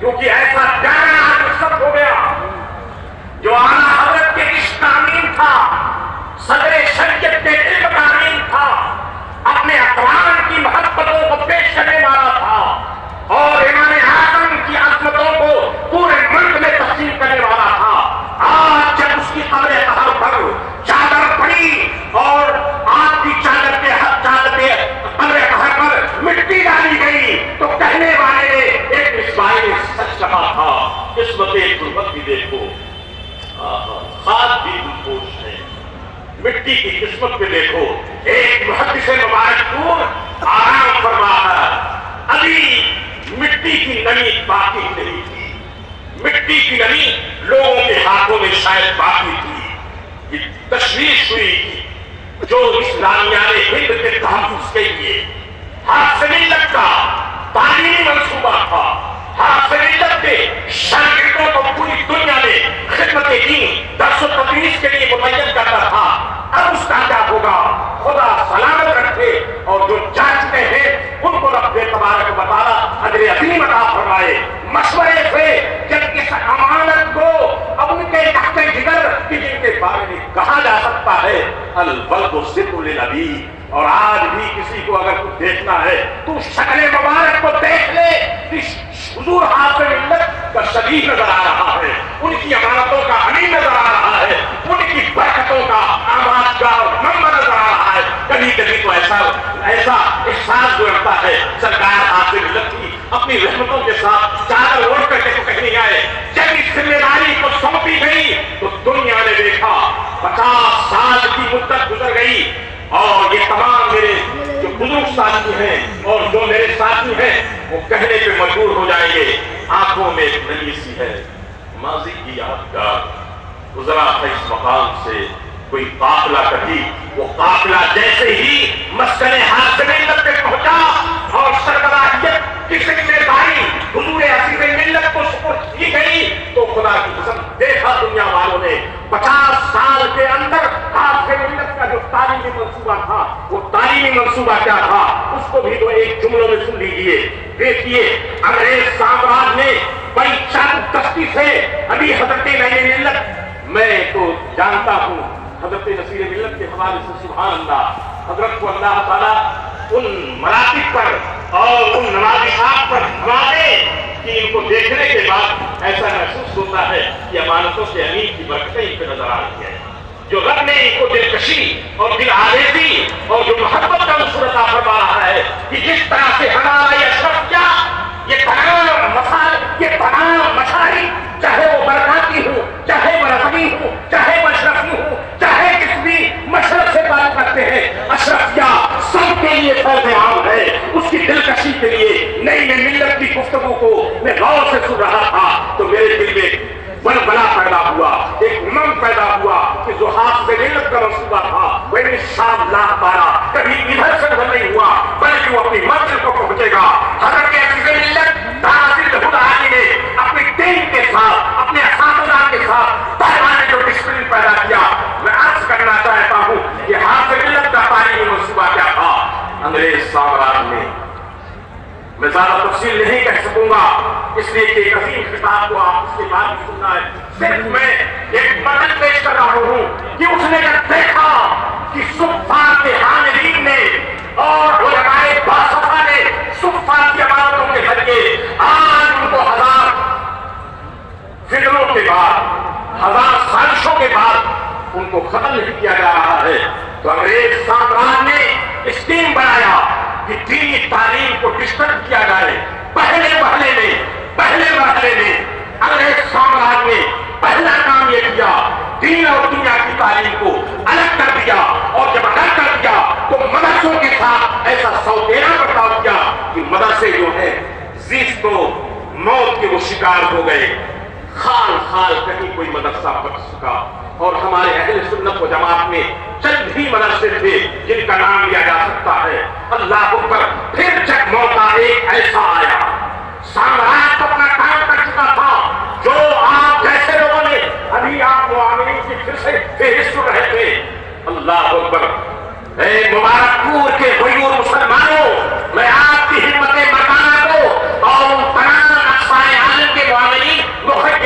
کیونکہ ایسا پیارا سب ہو گیا جو اعلیٰ حضرت کے عشق کا امین تھا، صدر شریعت کے علم کا امین تھا، اپنے اقوام کی محبتوں کو پیش کرنے والا تھا اور امام اعظم کی عظمتوں کو پورے ملک میں تقسیم کرنے والا تھا۔ آج جب اس کی قبر طاہر پر چادر پڑی اور آپ کی چادر پہ قبر طاہر پر مٹی ڈالی گئی تو کہنے والے نے ایک اسماعیل سچ کہا تھا، قسمت غربت بھی دیکھو، خاک بھی گلپوش ہے، مٹی کی قسمت پہ دیکھو۔ ایک محدث مبارک پور آرام فرما ہے، ابھی مٹی کی نمی باقی نہیں تھی، مٹی کی نمی لوگوں کے ہاتھوں میں شاید باقی تھی۔ یہ تشویش ہوئی جو اسلامیہ ہند کے تحفظ کے لیے ہاتھ سے ملت کا تعلیمی منصوبہ تھا، ہاتھ سے ملت کے شاگردوں کو پوری دنیا میں خدمت دین درس و تدریس کے لیے متعین کرتا تھا۔ اب اس کا کیا ہوگا؟ خدا سلامت رکھے اور جو جا چکے ہیں ان کو رب تبارک و تعالی اجر عظیم عطا فرمائے۔ مشورے سے جب اس امانت کو اب ان کے تحت جگر کہ جن کے بارے میں کہا جا سکتا ہے الولد صدق للنبی، اور آج بھی کسی کو اگر کچھ دیکھنا ہے تو شکل مبارک کو دیکھ لے کہ حضور حاضر ملت کا شبیہ نظر آ رہا ہے، ان کی امانتوں کا امین نظر آ رہا ہے، ان کی برکتوں کا آمادگار نمبر نظر آ رہا ہے۔ کبھی کبھی تو ایسا احساس گزرتا ہے سرکار حاضر ملت کی اپنی رحمتوں کے ساتھ چادر اوڑھ کر کے تو کہیں نہیں آئے، جب اس ذمہ داری کو سونپی گئی تو دنیا نے دیکھا 50 سال کی مدت گزر گئی اور یہ تمام میرے جو بزرگ ساتھی ہیں اور جو میرے ساتھی ہیں وہ کہنے پہ مجبور ہو جائیں گے، آنکھوں میں ایک نمی سی ہے، ماضی کی یادگار گزرا تھا اس مقام سے کوئی قافلہ کبھی، وہ قافلہ جیسے ہی مسکن حاضر ملت پہ پہنچا اور سربراہیت کی ذمہ داری حضور عزیز ملت کو سپرد کی گئی تو خدا کی قسم دیکھا دنیا والوں نے 50 سال کے اندر حاضر ملت کا جو تعلیمی منصوبہ تھا وہ تعلیمی منصوبہ کیا تھا اس کو بھی تو ایک جملوں میں سن لیجیے۔ دیکھیے انگریز سامراج نے بڑی چاق دستی سے ابھی حضرت نصیر ملت، میں تو جانتا ہوں حضرت نصیر ملت کے حوالے سے سبحان اللہ، حضرت کو اللہ تعالیٰ ان مراتب پر اور ان نوازشات پر نوازے کہ ان کو دیکھنے کے بعد ایسا محسوس ہوتا ہے کہ امانتوں سے امین کی برکتیں ان پہ نظر آ رہی ہیں، جو رب نے ان کو دلکشی اور دل آویزی اور جو محبت کا عنصر عطا فرما رہا ہے کہ جس طرح سے ہمارا یہ اشرف کیا یہ تمام مشاہد چاہے وہ برکاتی ہو، چاہے وہ رفیع ہو، چاہے وہ اشرفی ہو، چاہے کس بھی مشرق سے بات کرتے ہیں، اشرفیہ سب کے لیے فرض عام ہے۔ اس کی دلکشی کے لیے نئی ملت کی گفتگو کو میں غور سے سن رہا تھا تو میرے دل میں بلبلا پیدا ہوا، ایک امنگ پیدا ہوا کہ جو ہاتھ سے ملت کا منصوبہ تھا وہ انشاءاللہ تعالی کبھی ادھر سے ادھر نہیں ہوا بلکہ وہ اپنی منزل کو پہنچے گا۔ حضرت عزیز ملت نے اپنے دین کے ساتھ اپنے اساتذہ کے ساتھ طلبہ نے جو ڈسپلن پیدا کیا، میں عرض کرنا چاہتا ہوں کہ ہاتھ سے ملت کا تعلیمی منصوبہ کیا تھا۔ انگریز سامراج میں میں زیادہ تفصیل نہیں کہہ سکوں گا اس لیے کہ ایک عظیم خطاب کو آپ اس کے بعد بھی سننا ہے، صرف میں ایک مدد پیش کر رہا ہوں کہ اس نے جب دیکھا کہ صفا کے حاملین نے اور علماء باصفا نے صفا کی عبادتوں کے ذریعے آج ان کو 1000 فکروں کے بعد 1000 سازشوں کے بعد ان کو ختم نہیں کیا جا رہا ہے تو انگریز سامراج نے اسکیم بنایا کہ دینی تعلیم کو ڈسٹرب کیا جائے۔ پہلے مرحلے میں انگریز سامراج نے پہلا کام یہ کیا، دین اور دنیا کی تعلیم کو الگ کر دیا اور جب الگ کر دیا تو مدرسوں کے ساتھ ایسا سوتیرا برتاؤ کیا کہ مدرسے جو ہیں زیست کو موت کے وہ شکار ہو گئے، خال کہیں کوئی مدرسہ بچ سکا اور ہمارے اہل سنت و جماعت میں چند ہی مدرسے تھے جن کا نام لیا جا سکتا ہے۔ اللہ اکبر، پھر جب موقع ایک ایسا آیا، سامراج تو اپنا کام کر چکا تھا، جو آپ جیسے لوگوں نے ابھی آپ معاملین کی پھر سے فہرست سن رہے تھے۔ اللہ اکبر، اے مبارک پور کے غیور مسلمانوں، میں آپ کی ہمت مردانہ کو اور تمام اقصائے عالم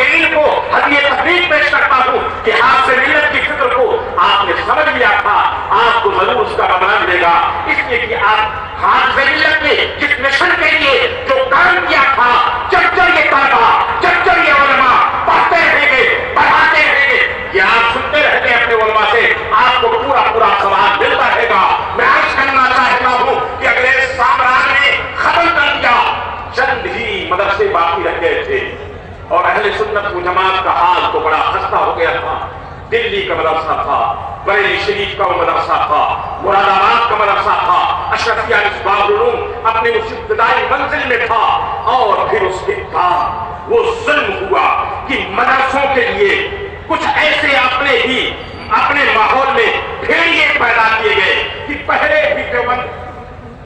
کے علم کو ہدیہ تحریک پیش کرتا ہوں کہ ہاتھ سے ملت کی فکر کو آپ نے سمجھ لیا تھا، آپ کو ضرور اس کا بدلہ ملے گا، اس لیے کہ آپ ہاتھ سے ملت نے جس مشن کے لیے جو کام کیا تھا، جب یہ طلبا، جب یہ علماء پڑھتے رہیں گے، پڑھاتے رہیں گے، یہ آپ سنتے رہتے ہیں اپنے علماء سے، آپ کو پورا سوال ملتا رہے گا۔ میں عرض کرنا چاہتا ہوں کہ انگریز سامراج نے ختم کر دیا، چند ہی مدرسے باقی رہ گئے تھے اور اہل سنت و جماعت کا حال تو بڑا خستہ ہو گیا تھا۔ دلی کا مدرسہ تھا، بریلی شریف کا مدرسہ تھا، مراد آباد کا مدرسہ تھا، اشرفیہ مصباح العلوم اپنے اس ابتدائی منزل میں تھا، اور پھر اس کے بعد وہ ظلم ہوا کہ مدرسوں کے لیے کچھ ایسے اپنے ماحول میں بھیڑیے پیدا کیے گئے کہ پہلے بھی دیوبند،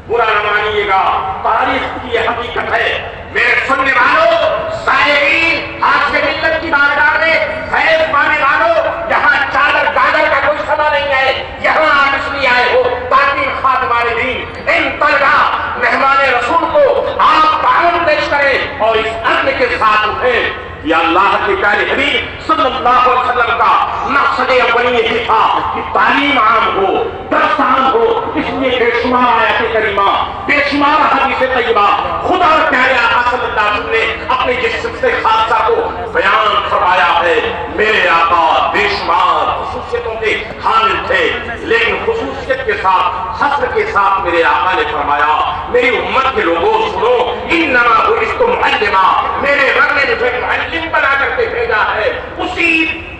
برا نہ مانیے گا، تاریخ کی یہ حقیقت ہے۔ میرے سننے والوں، سائرین، ہاتھ سے ملت کی بارگاہ میں فیض پانے والوں، یہاں چادر گادر کا کوئی سما نہیں ہے، یہاں آپ اس لیے آئے ہو تاکہ خادمان دین، ان طلبا مہمان رسول کو آپ تعاون پیش کریں اور اس عزم کے ساتھ اٹھیں۔ یا اللہ کے پیارے حبیب صلی اللہ علیہ وسلم کا مقصد اولی یہی تھا کہ تعلیم عام ہو، درس عام ہو، اس لیے بے شمار آیات کریمہ، بے شمار حدیث طیبہ خدا اور پیارے آقا صلی اللہ علیہ وسلم نے اپنے جسم سے خاصہ کو بیان فرمایا ہے۔ میرے آقا بے شمار خصوصیتوں کے حامل تھے، لیکن خصوصیت کے ساتھ، حسر کے ساتھ میرے آقا نے فرمایا، میری امت کے لوگوں سنو، انما بعثت معلما، میرے رب نے مجھے معلم بنا کر کے بھیجا ہے۔ اسی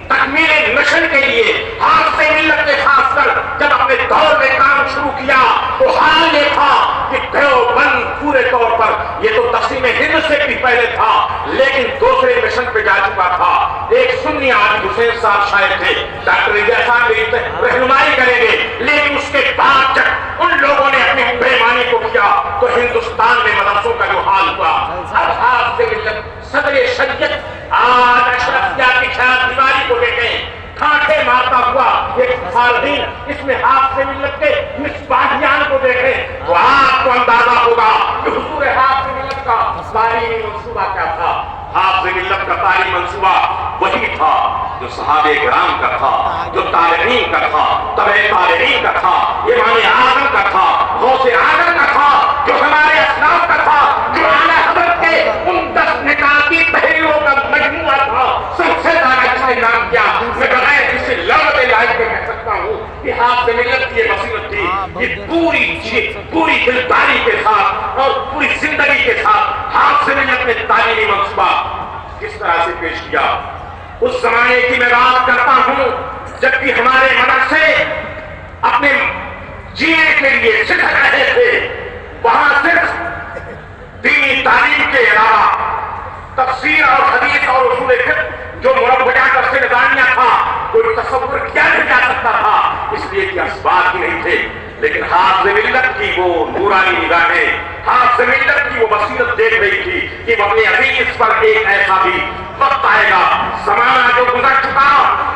تکمیل مشن کے لیے ہاتھ سے ملت نے خاص کر جب اپنے دور میں کام شروع کیا تو حال یہ تھا کہ دیوبند پورے طور پر، یہ تو تقسیم ہند سے بھی پہلے تھا لیکن دوسرے مشن پہ جا چکا تھا۔ ایک سنی عابد حسین صاحب شاعر تھے، ڈاکٹر الیاس صاحب میری رہنمائی کریں گے، لیکن اس کے بعد جب ان لوگوں نے اپنی بےمانی کو کیا تو ہندوستان میں مدرسوں کا جو حال ہوا، اب ہاتھ سے ملت صدر شریعت آج اشرفیہ کی چھات دیواری کو دیکھیں، کھانٹے مارتا ہوا ایک فالحین اس میں ہاتھ سے ملت کے مصباحیان کو دیکھیں تو آپ کو اندازہ ہوگا کہ حضور ہاتھ سے ملت کا تعلیمی منصوبہ کیا تھا۔ ہاتھ سے ملت کا تعلیمی منصوبہ وہی تھا جو صحابہ کرام کا تھا، جو تابعین کا تھا، تبع تابعین کا تھا، امام اعظم کا تھا، غوث اعظم کا تھا، جو ہمارے اسلاف کا تھا، جو اعلیٰ حضرت کے ان 10 نکاتی تحریروں کا مجموعہ تھا۔ سب سے زیادہ اس نے نام کیا، میں بغیر کسی لغت الہی کے کہہ سکتا ہوں کہ ہاتھ سے ملت کی یہ بصیرت تھی کہ پوری دلداری کے ساتھ اور پوری زندگی کے ساتھ ہاتھ سے ملت نے تعلیمی منصوبہ کس طرح سے پیش کیا۔ اس زمانے کی میں بات کرتا ہوں جبکہ ہمارے مدرسے اپنے جینے کے لیے سکھ رہے تھے، وہاں صرف دینی تعلیم کے علاوہ تفسیر اور حدیث اور اصول فقہ جو مربعات اور نظامیہ تھا کوئی تصور کیا نہیں جا سکتا تھا، اس لیے کہ اسباب ہی نہیں تھے۔ لیکن ہاتھ سے ملت کی وہ نورانی نگاہیں، ہاتھ سے ملت کی وہ بصیرت دیکھ رہی تھی کہ وہ اپنے عزیز پر ایک ایسا بھی وقت آئے گا، زمانہ جو گزر چکا،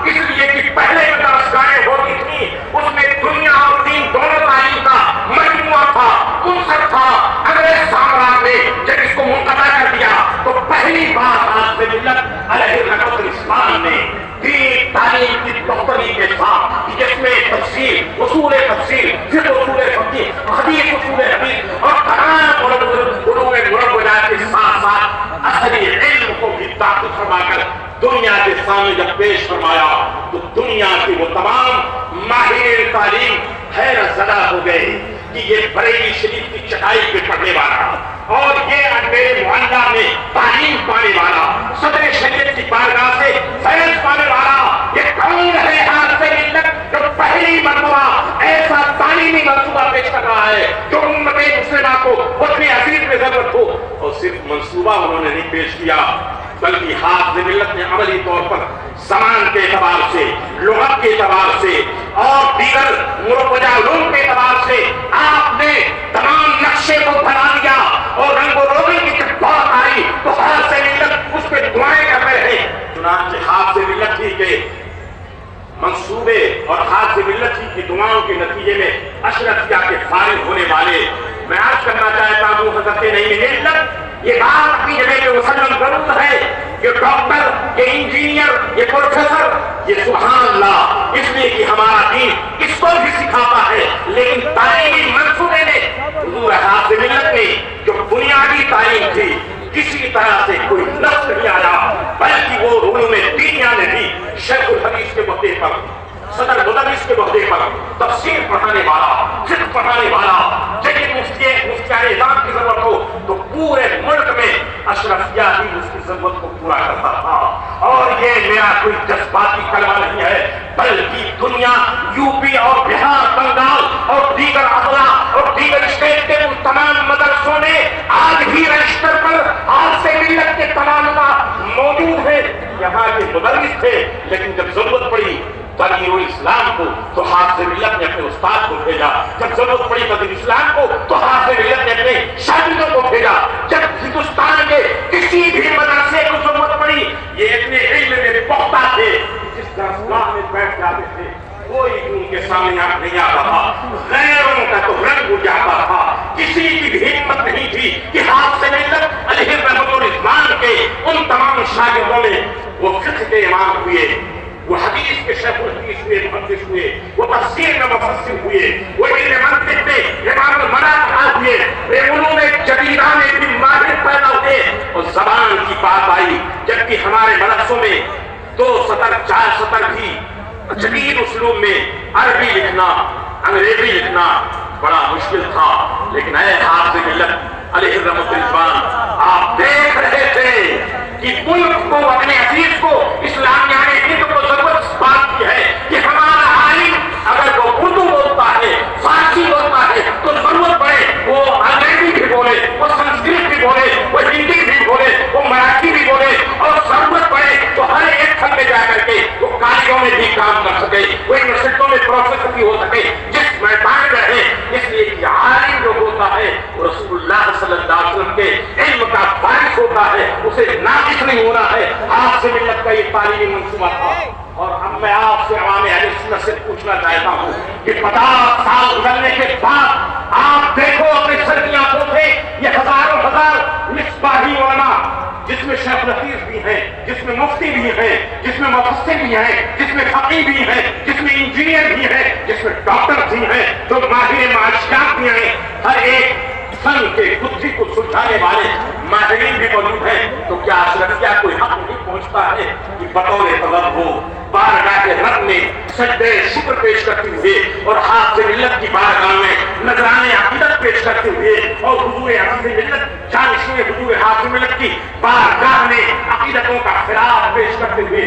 اس لیے کہ پہلے جو درسگاہیں ہوتی تھیں اس میں دنیا اور دین دونوں تعلیم کا مجموعہ تھا، عنصر تھا۔ انگریز سامراج نے جب اس کو منقطع کر دیا تو پہلی بار ہاتھ سے ملت علیہ نقل اسلام نے دین تعلیم کی بہتری کے ساتھ جس میں تفسیر، اصول تفسیر، پھر اصول فقہ، حدیث اصول حدیث اور تمام علوم مربعات کے ساتھ ساتھ اصلی علم کو بھی طاقت فرما کر دنیا کے سامنے جب پیش فرمایا تو دنیا کے وہ تمام ماہرین تعلیم حیرت زدہ ہو گئے کہ یہ بریلی شریف کی چٹائی پہ پڑھنے والا اور یہ میرے محلہ میں تعلیم پانے والا، صدر شریعت کی بارگاہ سے فیض پانے والا، یہ کون ہے ہاتھ سے ملت جو پہلی مرتبہ ایسا تعلیمی منصوبہ پیش کر رہا ہے جو امت مسلمہ کو اپنے عزیز میں ضرورت ہو۔ اور صرف منصوبہ انہوں نے نہیں پیش کیا بلکہ ہاتھ سے ملت نے عملی طور پر زمان کے اعتبار سے، لغت کے اعتبار سے اور دیگر مربع علوم کے اعتبار سے آپ نے تمام نقشے کو بنا دیا اور رنگ و روگن کی جب بات آئی تو ہاتھ سے ملت اس پہ دعائیں کر رہے ہیں۔ چنانچہ ہاتھ سے ملت ہی کے منصوبے اور ہاتھ سے ملت ہی کی دعاؤں کے نتیجے میں اشرفیہ کے فارغ ہونے والے، میں عرض کرنا چاہتا ہوں حضرت نہیں ملت یہ بات اپنی جگہ پہ مسلم ضرور ہے یہ ڈاکٹر، یہ انجینئر، یہ پروفیسر، یہ سبحان اللہ، اس لیے کہ ہمارا دین اس کو بھی سکھاتا ہے، لیکن تعلیمی منصوبے نے حضور حافظ ملت نے جو بنیادی تعلیم تھی کسی طرح سے کوئی نقص نہیں آیا، بلکہ وہ علوم دینیا نے بھی شیخ الحدیث کے عہدے پر، صدر مدرس کے عہدے پر تفسیر پڑھانے والا، فقہ پڑھانے والا، جب مفتیان اعظام کی ضرورت ہو تو پورے ملک میں اشرفیہ ہی اس کی ضرورت کو پورا کرتا تھا۔ اور یہ میرا کوئی جذباتی کلمہ نہیں ہے، بلکہ دنیا، یو پی اور بہار، بنگال اور دیگر اضلاع اور دیگر اسٹیٹ کے ان تمام مدرسوں میں آج بھی رجسٹر پر حافظ ملت کے تمام موجود ہیں۔ یہاں کے مدرس تھے، لیکن جب ضرورت پڑی تدین اسلام کو تو حافظ ملت نے اپنے استاد کو بھیجا، جب ضرورت پڑی تدین اسلام کو تو حافظ ملت نے اپنے شاگردوں کو بھیجا، جب ہندوستان کے کسی بھی مدرسے کو ضرورت پڑی یہ اتنے علم میں پختہ تھے جس درسگاہ میں بیٹھ جاتے تھے کوئی ان کے سامنے آنکھ نہیں آتا تھا، غیروں کا تو رنگ اڑ جاتا تھا، کسی کی بھی ہمت نہیں تھی کہ حافظ ملت علیہ رحمۃ الرضوان کے ان تمام شاگردوں میں وہ فقہ کے امام ہوئے، وہ حدیث کے شیخ الحدیث ہوئے، محدث ہوئے، وہ تفسیر میں مفسر ہوئے، وہ علم منطق میں امام المناطق ہوئے، وہ علوم جدیدہ میں بھی ماہر پیدا ہوئے، اور زبان کی بات آئی جبکہ ہمارے مدرسوں میں 2 سطر 4 سطر بھی جدید اسلوب میں عربی لکھنا، انگریزی لکھنا بڑا مشکل تھا، لیکن اے حافظ ملت علیہ رحمۃ الرضوان آپ دیکھ رہے تھے کہ ملک کو، اپنے عزیز کو، اسلام یعنی ہند کو ضرورت اس بات کی ہے کہ ہمارا عالم اگر وہ اردو بولتا ہے، فارسی بولتا ہے تو ضرورت پڑے وہ انگریزی بھی بولے، وہ سنسکرت بھی بولے، وہ ہندی بھی بولے، وہ مراٹھی بھی بولے، اور ضرورت پڑے تو ہر ایک فن میں جا کر کے وہ کالجوں میں بھی کام کر سکے، وہ یونیورسٹیوں میں پروفیسر بھی ہو سکے، جس میدان میں رہے۔ اس لیے کہ عالم جو ہوتا ہے وہ رسول اللہ صلی اللہ علیہ وسلم کے علم کا وارث ہوتا ہے، اسے ناقص نہیں ہونا ہے۔ حافظ ملت کا یہ تعلیمی منصوبہ تھا، اور اب میں آپ سے عوام اہل سنت سے پوچھنا چاہتا ہوں کہ 50 سال گزرنے کے بعد آپ دیکھو اپنے سر کی آنکھوں سے یہ ہزاروں ہزار مصباحی علماء، جس میں شیخ الحدیث بھی ہیں، جس میں مفتی بھی ہیں، جس میں مفسر بھی ہیں، جس میں فقیہ بھی ہیں، جس میں انجینئر بھی ہیں، جس میں ڈاکٹر بھی ہیں، جو ماہر معاشیات بھی ہیں، ہر ایک فن کے بدھی کو سلجھانے والے ماہرین بھی موجود ہیں، تو کیا اشرفیہ کوئی حق نہیں پہنچتا ہے کہ بطور طلب ہو بارگاہ رب میں سجدے شکر پیش کرتے ہوئے اور حافظ ملت کی بارگاہ میں نذرانے عقیدت پیش کرتے ہوئے اور حضور حافظ ملت جانشین حضور حافظ ملت کی بارگاہ میں عقیدتوں کا خراج پیش کرتے ہوئے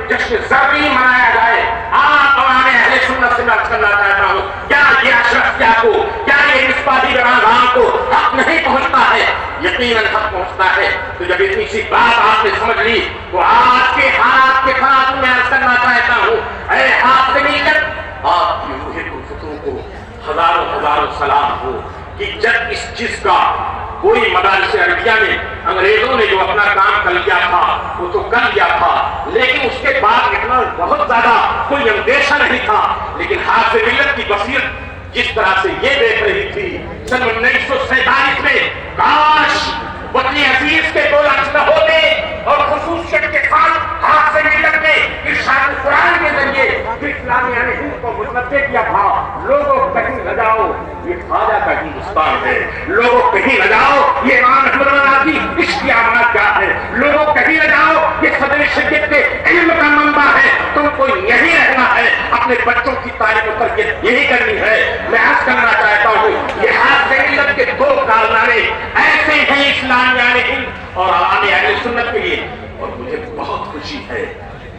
جشن ذرّی منایا جائے۔ آپ عوام اہل سنت سے عرض کرنا چاہتا ہوں، کیا یہ اشرفیہ کو، کیا یہ مصباحی گراں کو حق نہیں پہنچتا ہے؟ یقیناً حق پہنچتا ہے۔ تو جب اتنی سی بات آپ نے سمجھ لی تو آج کے حالات کے خلاف میں عرض کرنا چاہتا ہوں، اے حافظ ملت، آپ کی روح الفتوح کو ہزاروں ہزاروں سلام ہو کہ جب اس چیز کا کوئی مدارس عربیہ میں انگریزوں نے جو اپنا کام کر لیا تھا وہ تو کر لیا تھا، لیکن اس کے بعد اتنا بہت زیادہ کوئی اندیشہ نہیں تھا، لیکن حافظ ملت کی بصیرت جس طرح سے یہ دیکھ رہی تھی سن 1947 میں، کاش وطن عزیز کے 2 لفظ نہ ہوتے، اور خصوصیت کے ساتھ حافظ ملت نے ارشاد قرآن کے ذریعے اسلامی یعنی ہند کو متوجہ کیا تھا، لوگوں کہیں نہ جاؤ یہ خواجہ کا ہندوستان ہے، لوگوں کہیں نہ جاؤ یہ امام احمد رضا کی اشتیاقات کا ہے، لوگوں کہیں نہ جاؤ یہ صدر شریعت کے علم کا منبع ہے، تم کو یہی رہنا ہے، اپنے بچوں کی تعلیم و تربیت یہی کرنی ہے۔ میں عرض کرنا چاہتا ہوں یہ حافظ ملت کے 2 کارنامے ایسے ہیں اسلام یعنی ہند اور عوام اہل سنت کے لیے، اور مجھے بہت خوشی ہے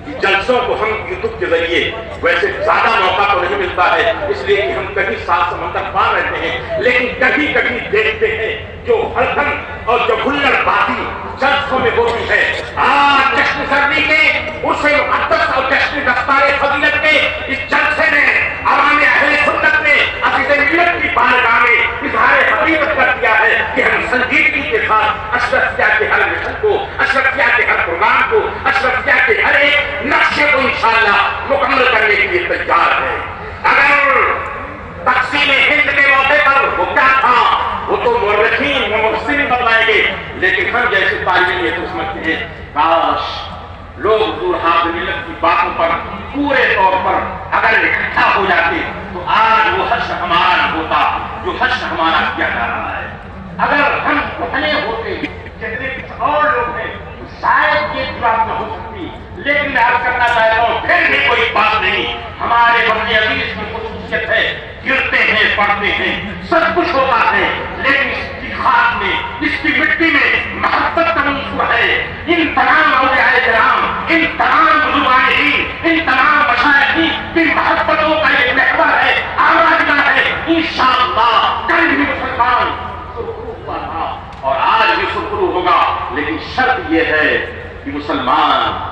کہ جلسوں کو ہم یوٹیوب کے ذریعے ویسے زیادہ موقع تو نہیں ملتا ہے، اس لیے کہ ہم کبھی ساتھ سمندر پار رہتے ہیں، لیکن کبھی کبھی دیکھتے ہیں جو ہلکن اور جو ہلڑ بازی جلسوں میں ہوتی ہے۔ آج جشن ذرّی کے اسے مقدس اور جشن دستار فضیلت کے اس جلسے میں عوام اہل سنت نے عزیز ملت کی بارگاہ میں اظہار حقیقت کر دیا ہے کہ ہم سنجیدگی کے ساتھ اشرفیہ کے ہر مشن کو، اشرفیہ کے ہر پروگرام کو، اشرفیہ کے ہر ایک نقشے کو انشاءاللہ مکمل کرنے کے لیے تیار ہے۔ اگر تقسیم ہند کے موقع پر وہ کیا تھا وہ تو مورخین و مفسرین بتلائیں گے، لیکن ہم جیسے طالب یہ تو سمجھتے ہیں کاش لوگ حضور حافظ ملت کی باتوں پر پورے طور پر اگر اکٹھا ہو جاتے تو آج وہ حشر ہمارا نہ ہوتا جو حشر ہمارا کیا جا رہا ہے. اگر ہم اتنے ہوتے جتنے کچھ اور لوگ ہیں تو شاید یہ بات نہ ہو سکتی. لیکن میں عرض کرنا چاہتا ہوں پھر بھی کوئی بات نہیں. ہمارے وطن عزیز کی خصوصیت ہے گرتے ہیں پڑھتے ہیں سب کچھ ہوتا ہے لیکن اس کی خاک میں اس کی مٹی میں محبت کا منصور ہے. ان تمام اولیاء کرام ان تمام بزرگان دین ان تمام مشائخ کی محبتوں کا یہ محور ہے آراجنا ہے. انشاءاللہ کل بھی مسلمان سرخرو ہوا تھا اور آج بھی سرخرو ہوگا لیکن شرط یہ ہے کہ مسلمان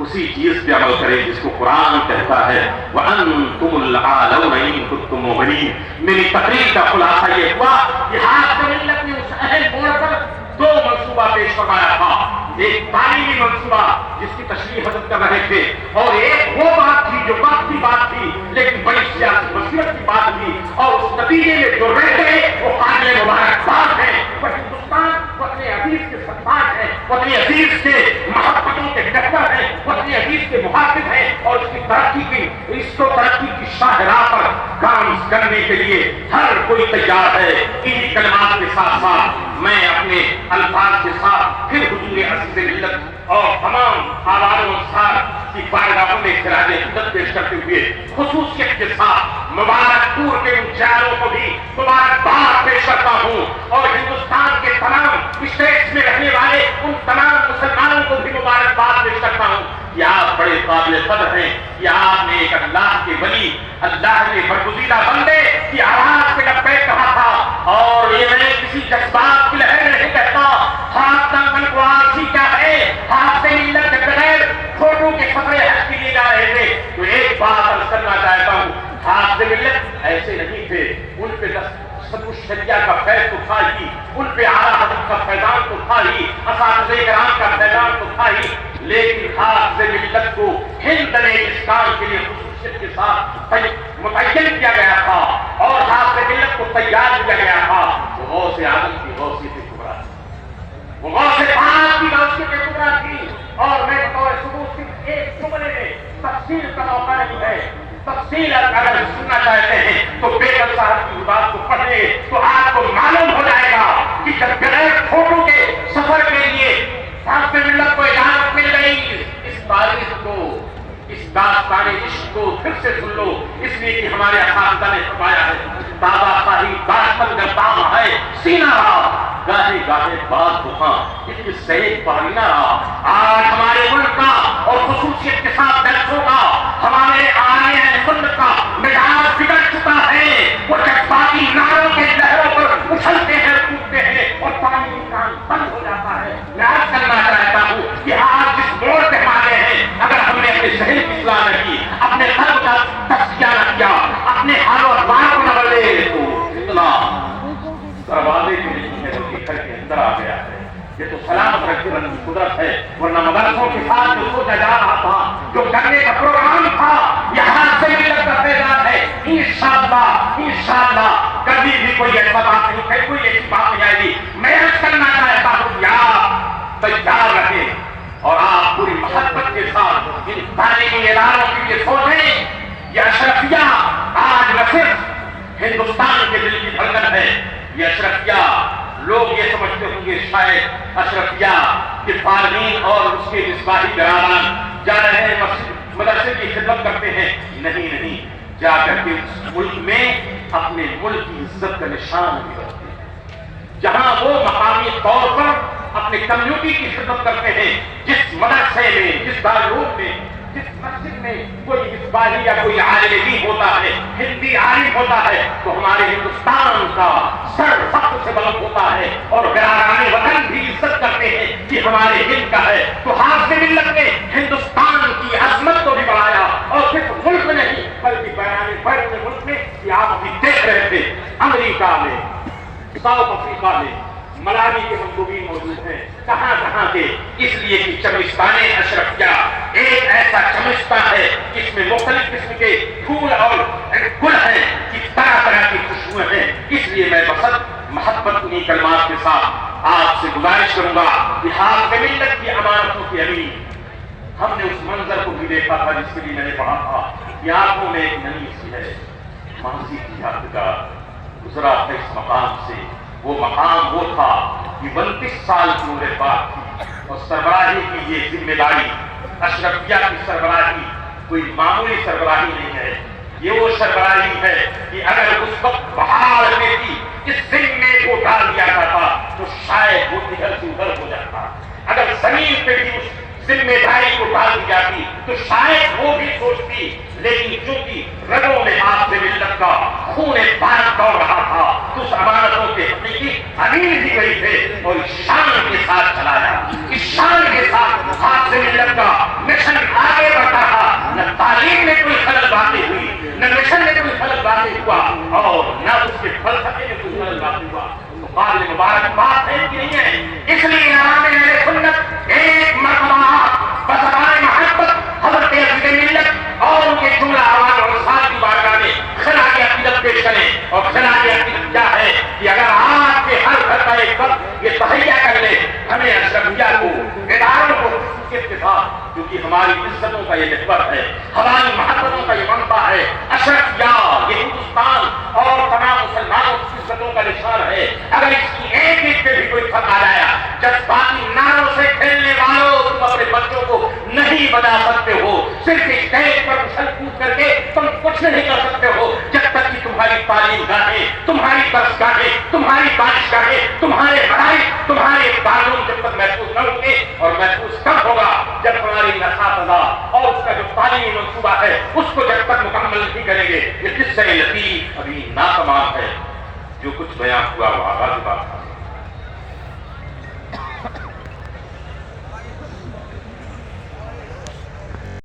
اسی چیز پہ عمل کرے جس کو قرآن کہتا ہے وَأَنْتُمُ الْعَالَوْنَ إِن كُنتُم مُؤْمِنِينَ. میری تقریر کا خلاصہ یہ ہوا کہ حافظ ملت نے اس اہم موڑ پر دو منصوبہ پیش فرمایا تھا. ایک تعلیمی منصوبہ جس کی تشریح حضرت کر رہے تھے اور ایک وہ بات تھی جو وقت کی بات تھی لیکن بڑی سیاسی مصیبت کی بات تھی اور اس نتیجے میں جو رہ گئے وہ قابل مبارکباد ہیں. وہ ہندوستان وطن عزیز کے سرتاج ہیں وطن عزیز کے محبتوں کے ڈاکٹر ہیں وطن عزیز کے محافظ ہیں اور اس کی ترقی کی اس کو ترقی کی شاہراہ پر کام کرنے کے لیے ہر کوئی تیار ہے. ان کلمات کے ساتھ ساتھ میں اپنے الفاظ کے ساتھ پھر حضور عزیز ملت اور تمام آباد و انصار کی بارگاہوں میں خراج عقیدت پیش کرتے ہوئے خصوصیت کے ساتھ مبارک پور کے ان چاروں کو بھی مبارکباد پیش کرتا ہوں اور ہندوستان کے تمام اسٹیٹس میں رہنے والے ان تمام مسلمانوں کو بھی مبارکباد پیش کرتا ہوں کہ آپ بڑے قابل قدر ہیں کہ آپ نے ایک اللہ کے ولی اللہ کے برگزیدہ بندے کی آواز پہ لبیک کہا تھا. اور یہ میں کسی جذبات کی لہر نہیں کہتا. ہاتھ من کو آرسی کیا ہے ہاتھ سے ملت کے بغیر فوٹو کے سفر حج کے لیے جا رہے تھے تو ایک بات عرض کرنا چاہتا ہوں ہاتھ سے ملت ایسے نہیں تھے. ان پہ شریعہ کا فیض تو تھا ہی ان پہ اعلیٰ حضرت کا فیضان تو تھا ہی اساتذہ کرام کا فیضان تو تھا ہی لیکن ہاتھ سے ملت کو ہند نے اس کام کے لیے خصوصیت کے ساتھ متعین کیا گیا تھا اور ہاتھ سے ملت کو تیار کیا گیا تھا. وہ غوث اعظم کی غوثیت کبریٰ تھی وہ غوث پاک کی غوثیت کبریٰ تھی. اور میں بطور ثبوت صرف ایک جملے میں تفصیل کا موقع نہیں ہے. تفصیل اگر سننا چاہتے ہیں تو بیگم صاحب کی بات کو پڑھیں تو آپ کو معلوم ہو جائے گا کہ جب بغیر فوٹو کے سفر کے لیے ہاتھ میں ملت کو اجازت مل گئی. اس تاریخ کو اس داستان عشق کو پھر سے سن لو اس لیے کہ ہمارے اساتذہ نے فرمایا ہے بابا صاحب داشتن گردام ہے سینہ رہا گاہے گاہے بات بخاں اتنی سہیج پہلی نہ رہا. آج ہمارے ملک کا اور خصوصیت کے ساتھ درسوں کا ہمارے آنے سنت کا مزاج بگڑ چکا ہے. وہ جذباتی نعروں کے لہروں پر اچھلتے ہیں کودتے ہیں اور پانی کام بند ہو جاتا ہے. میں عرض کرنا چاہتا ہوں کہ آج جس موڑ پہ ہمارے ہیں اگر ہم نے اپنے ذہن کی اصلاح نہ کی اپنے قلب کا تزکیہ نہ کیا اپنے حال و احوال کو نہ بدلے تو اتنا دروازے کے نہیں ہے جو گھر کے اندر آ گیا ہے. یہ تو سلامت رکھنے والی قدرت ہے ورنہ مدرسوں کے ساتھ جو سوچا جا رہا تھا جو کرنے کا پروگرام تھا یہاں سے ملت کا فیضان ہے. انشاءاللہ کبھی بھی کوئی ایسا بات نہیں کہیں کوئی ایسی بات نہیں آئے گی. میں عرض کرنا چاہتا ہوں کہ آپ تیار رہیں اور آپ پوری محبت کے ساتھ ان تعلیمی اداروں کی یہ سوچیں. یہ اشرفیہ آج نہ صرف ہندوستان کے دل کی دھڑکن ہے. یہ اشرفیہ لوگ یہ سمجھتے ہوں گے شاید اشرفیہ کے فارغین اور اس کے مصباحی برادران جا رہے ہیں مدرسے کی خدمت کرتے ہیں. نہیں جا کر کے اس ملک میں اپنے ملک کی عزت کا نشان بھی رکھتے ہیں. جہاں وہ مقامی طور پر اپنے کمیونٹی کی خدمت کرتے ہیں جس مدرسے میں جس دارالعلوم میں جس مسجد میں کوئی مصباحی یا کوئی عالم دین ہوتا ہے ہندی عالم ہوتا ہے تو ہمارے ہندوستان کا سر فخر سے بلند ہوتا ہے اور برادران وطن بھی عزت کرتے ہیں کہ ہمارے ہند کا ہے. تو ہاتھ سے ملت نے ہندوستان کی عظمت کو بھی بڑھایا اور صرف ملک میں نہیں بلکہ بیرون ملک میں کہ آپ ابھی دیکھ رہے تھے امریکہ میں ساؤتھ افریقہ میں ملاوی کے مندوبین موجود ہیں کہاں کے اس لیے کہ چمستان اشرفیہ ایک ایسا چمستہ ہے جس میں مختلف قسم کے پھول اور گل ہیں طرح کی خوشبوئیں ہیں. اس لیے میں بسط محبت انہیں کلمات کے ساتھ آپ سے گزارش کروں گا کہ حاکم ملت کی امانتوں کی امین. ہم نے اس منظر کو بھی دیکھا تھا جس کے لیے میں نے پڑھا تھا کہ آنکھوں میں ایک نمی سی ہے. ماضی کی یادگار گزرا تھا اس مقام سے. وہ مقام وہ تھا کہ 32 سال کی عمر پاک تھی اور سربراہی کی یہ ذمہ داری، اشرفیہ کی سربراہی کوئی معمولی سربراہی نہیں ہے. یہ وہ سربراہی ہے کہ اگر اس وقت بہار میں بھی اس ذمے کو ڈال دیا جاتا تو شاید وہ ادھر سے ادھر ہو جاتا. اگر زمین پہ بھی اس ذمہ داری کو ڈال دی جاتی تو شاید وہ بھی سوچتی. لیکن چونکہ رگوں میں آپ سے ملت کا خون پاک دوڑ رہا تھا تو اس امانتوں کے حقیقی امین بھی گئی تھے اور اس شان کے ساتھ چلایا. اس شان کے ساتھ آپ سے ملت کا مشن آگے بڑھتا رہا. نہ تعلیم میں کوئی خلل باقی ہوئی، نہ مشن میں کوئی خلل باقی ہوا اور نہ اس کے فلسفے میں کوئی خلل باقی ہوا. تو قابل مبارک بات ہے کہ نہیں ہے. اس لیے امام اہل سنت ایک مرتبہ بزبان محبت حضرت عزیز ملت اور ان کے جملہ آواز اور ساتھ کی بارگاہ میں خراج عقیدت پیش کریں. اور خراج عقیدت کیا ہے کہ اگر آپ کے ہر گھر کا ایک فرد یہ تہیہ کر لے ہمیں اشرفیہ کو اداروں کو خصوصیت کے ساتھ، کیونکہ ہماری عزتوں کا یہ محور ہے، ہماری محبتوں کا یہ منبع ہے. اشرفیہ یہ ہندوستان اور تمام مسلمانوں کی عزتوں کا نشان ہے. اگر اس کی ایک ایک پہ بھی کوئی فرق آ جایا، جذباتی نعروں سے کھیلنے والوں تم اپنے بچوں کو نہیں بنا سکتے ہو. صرف اسٹیج پر اچھل کود کر کے تم کچھ نہیں کر سکتے ہو جب تک کہ تمہاری تعلیم گاہیں، تمہاری درس گاہیں، تمہاری بارش گاہیں، تمہارے مدارس، تمہارے قانون جب تک محفوظ نہ ہوں گے. اور محفوظ کب ہوگا؟ جب ہماری اساتذہ اور اس کا جو تعلیمی منصوبہ ہے اس کو جب تک مکمل نہیں کریں گے. یہ قصہ لطیف ابھی ناتمام ہے. جو کچھ بیان ہوا وہ آغاز بات تھا.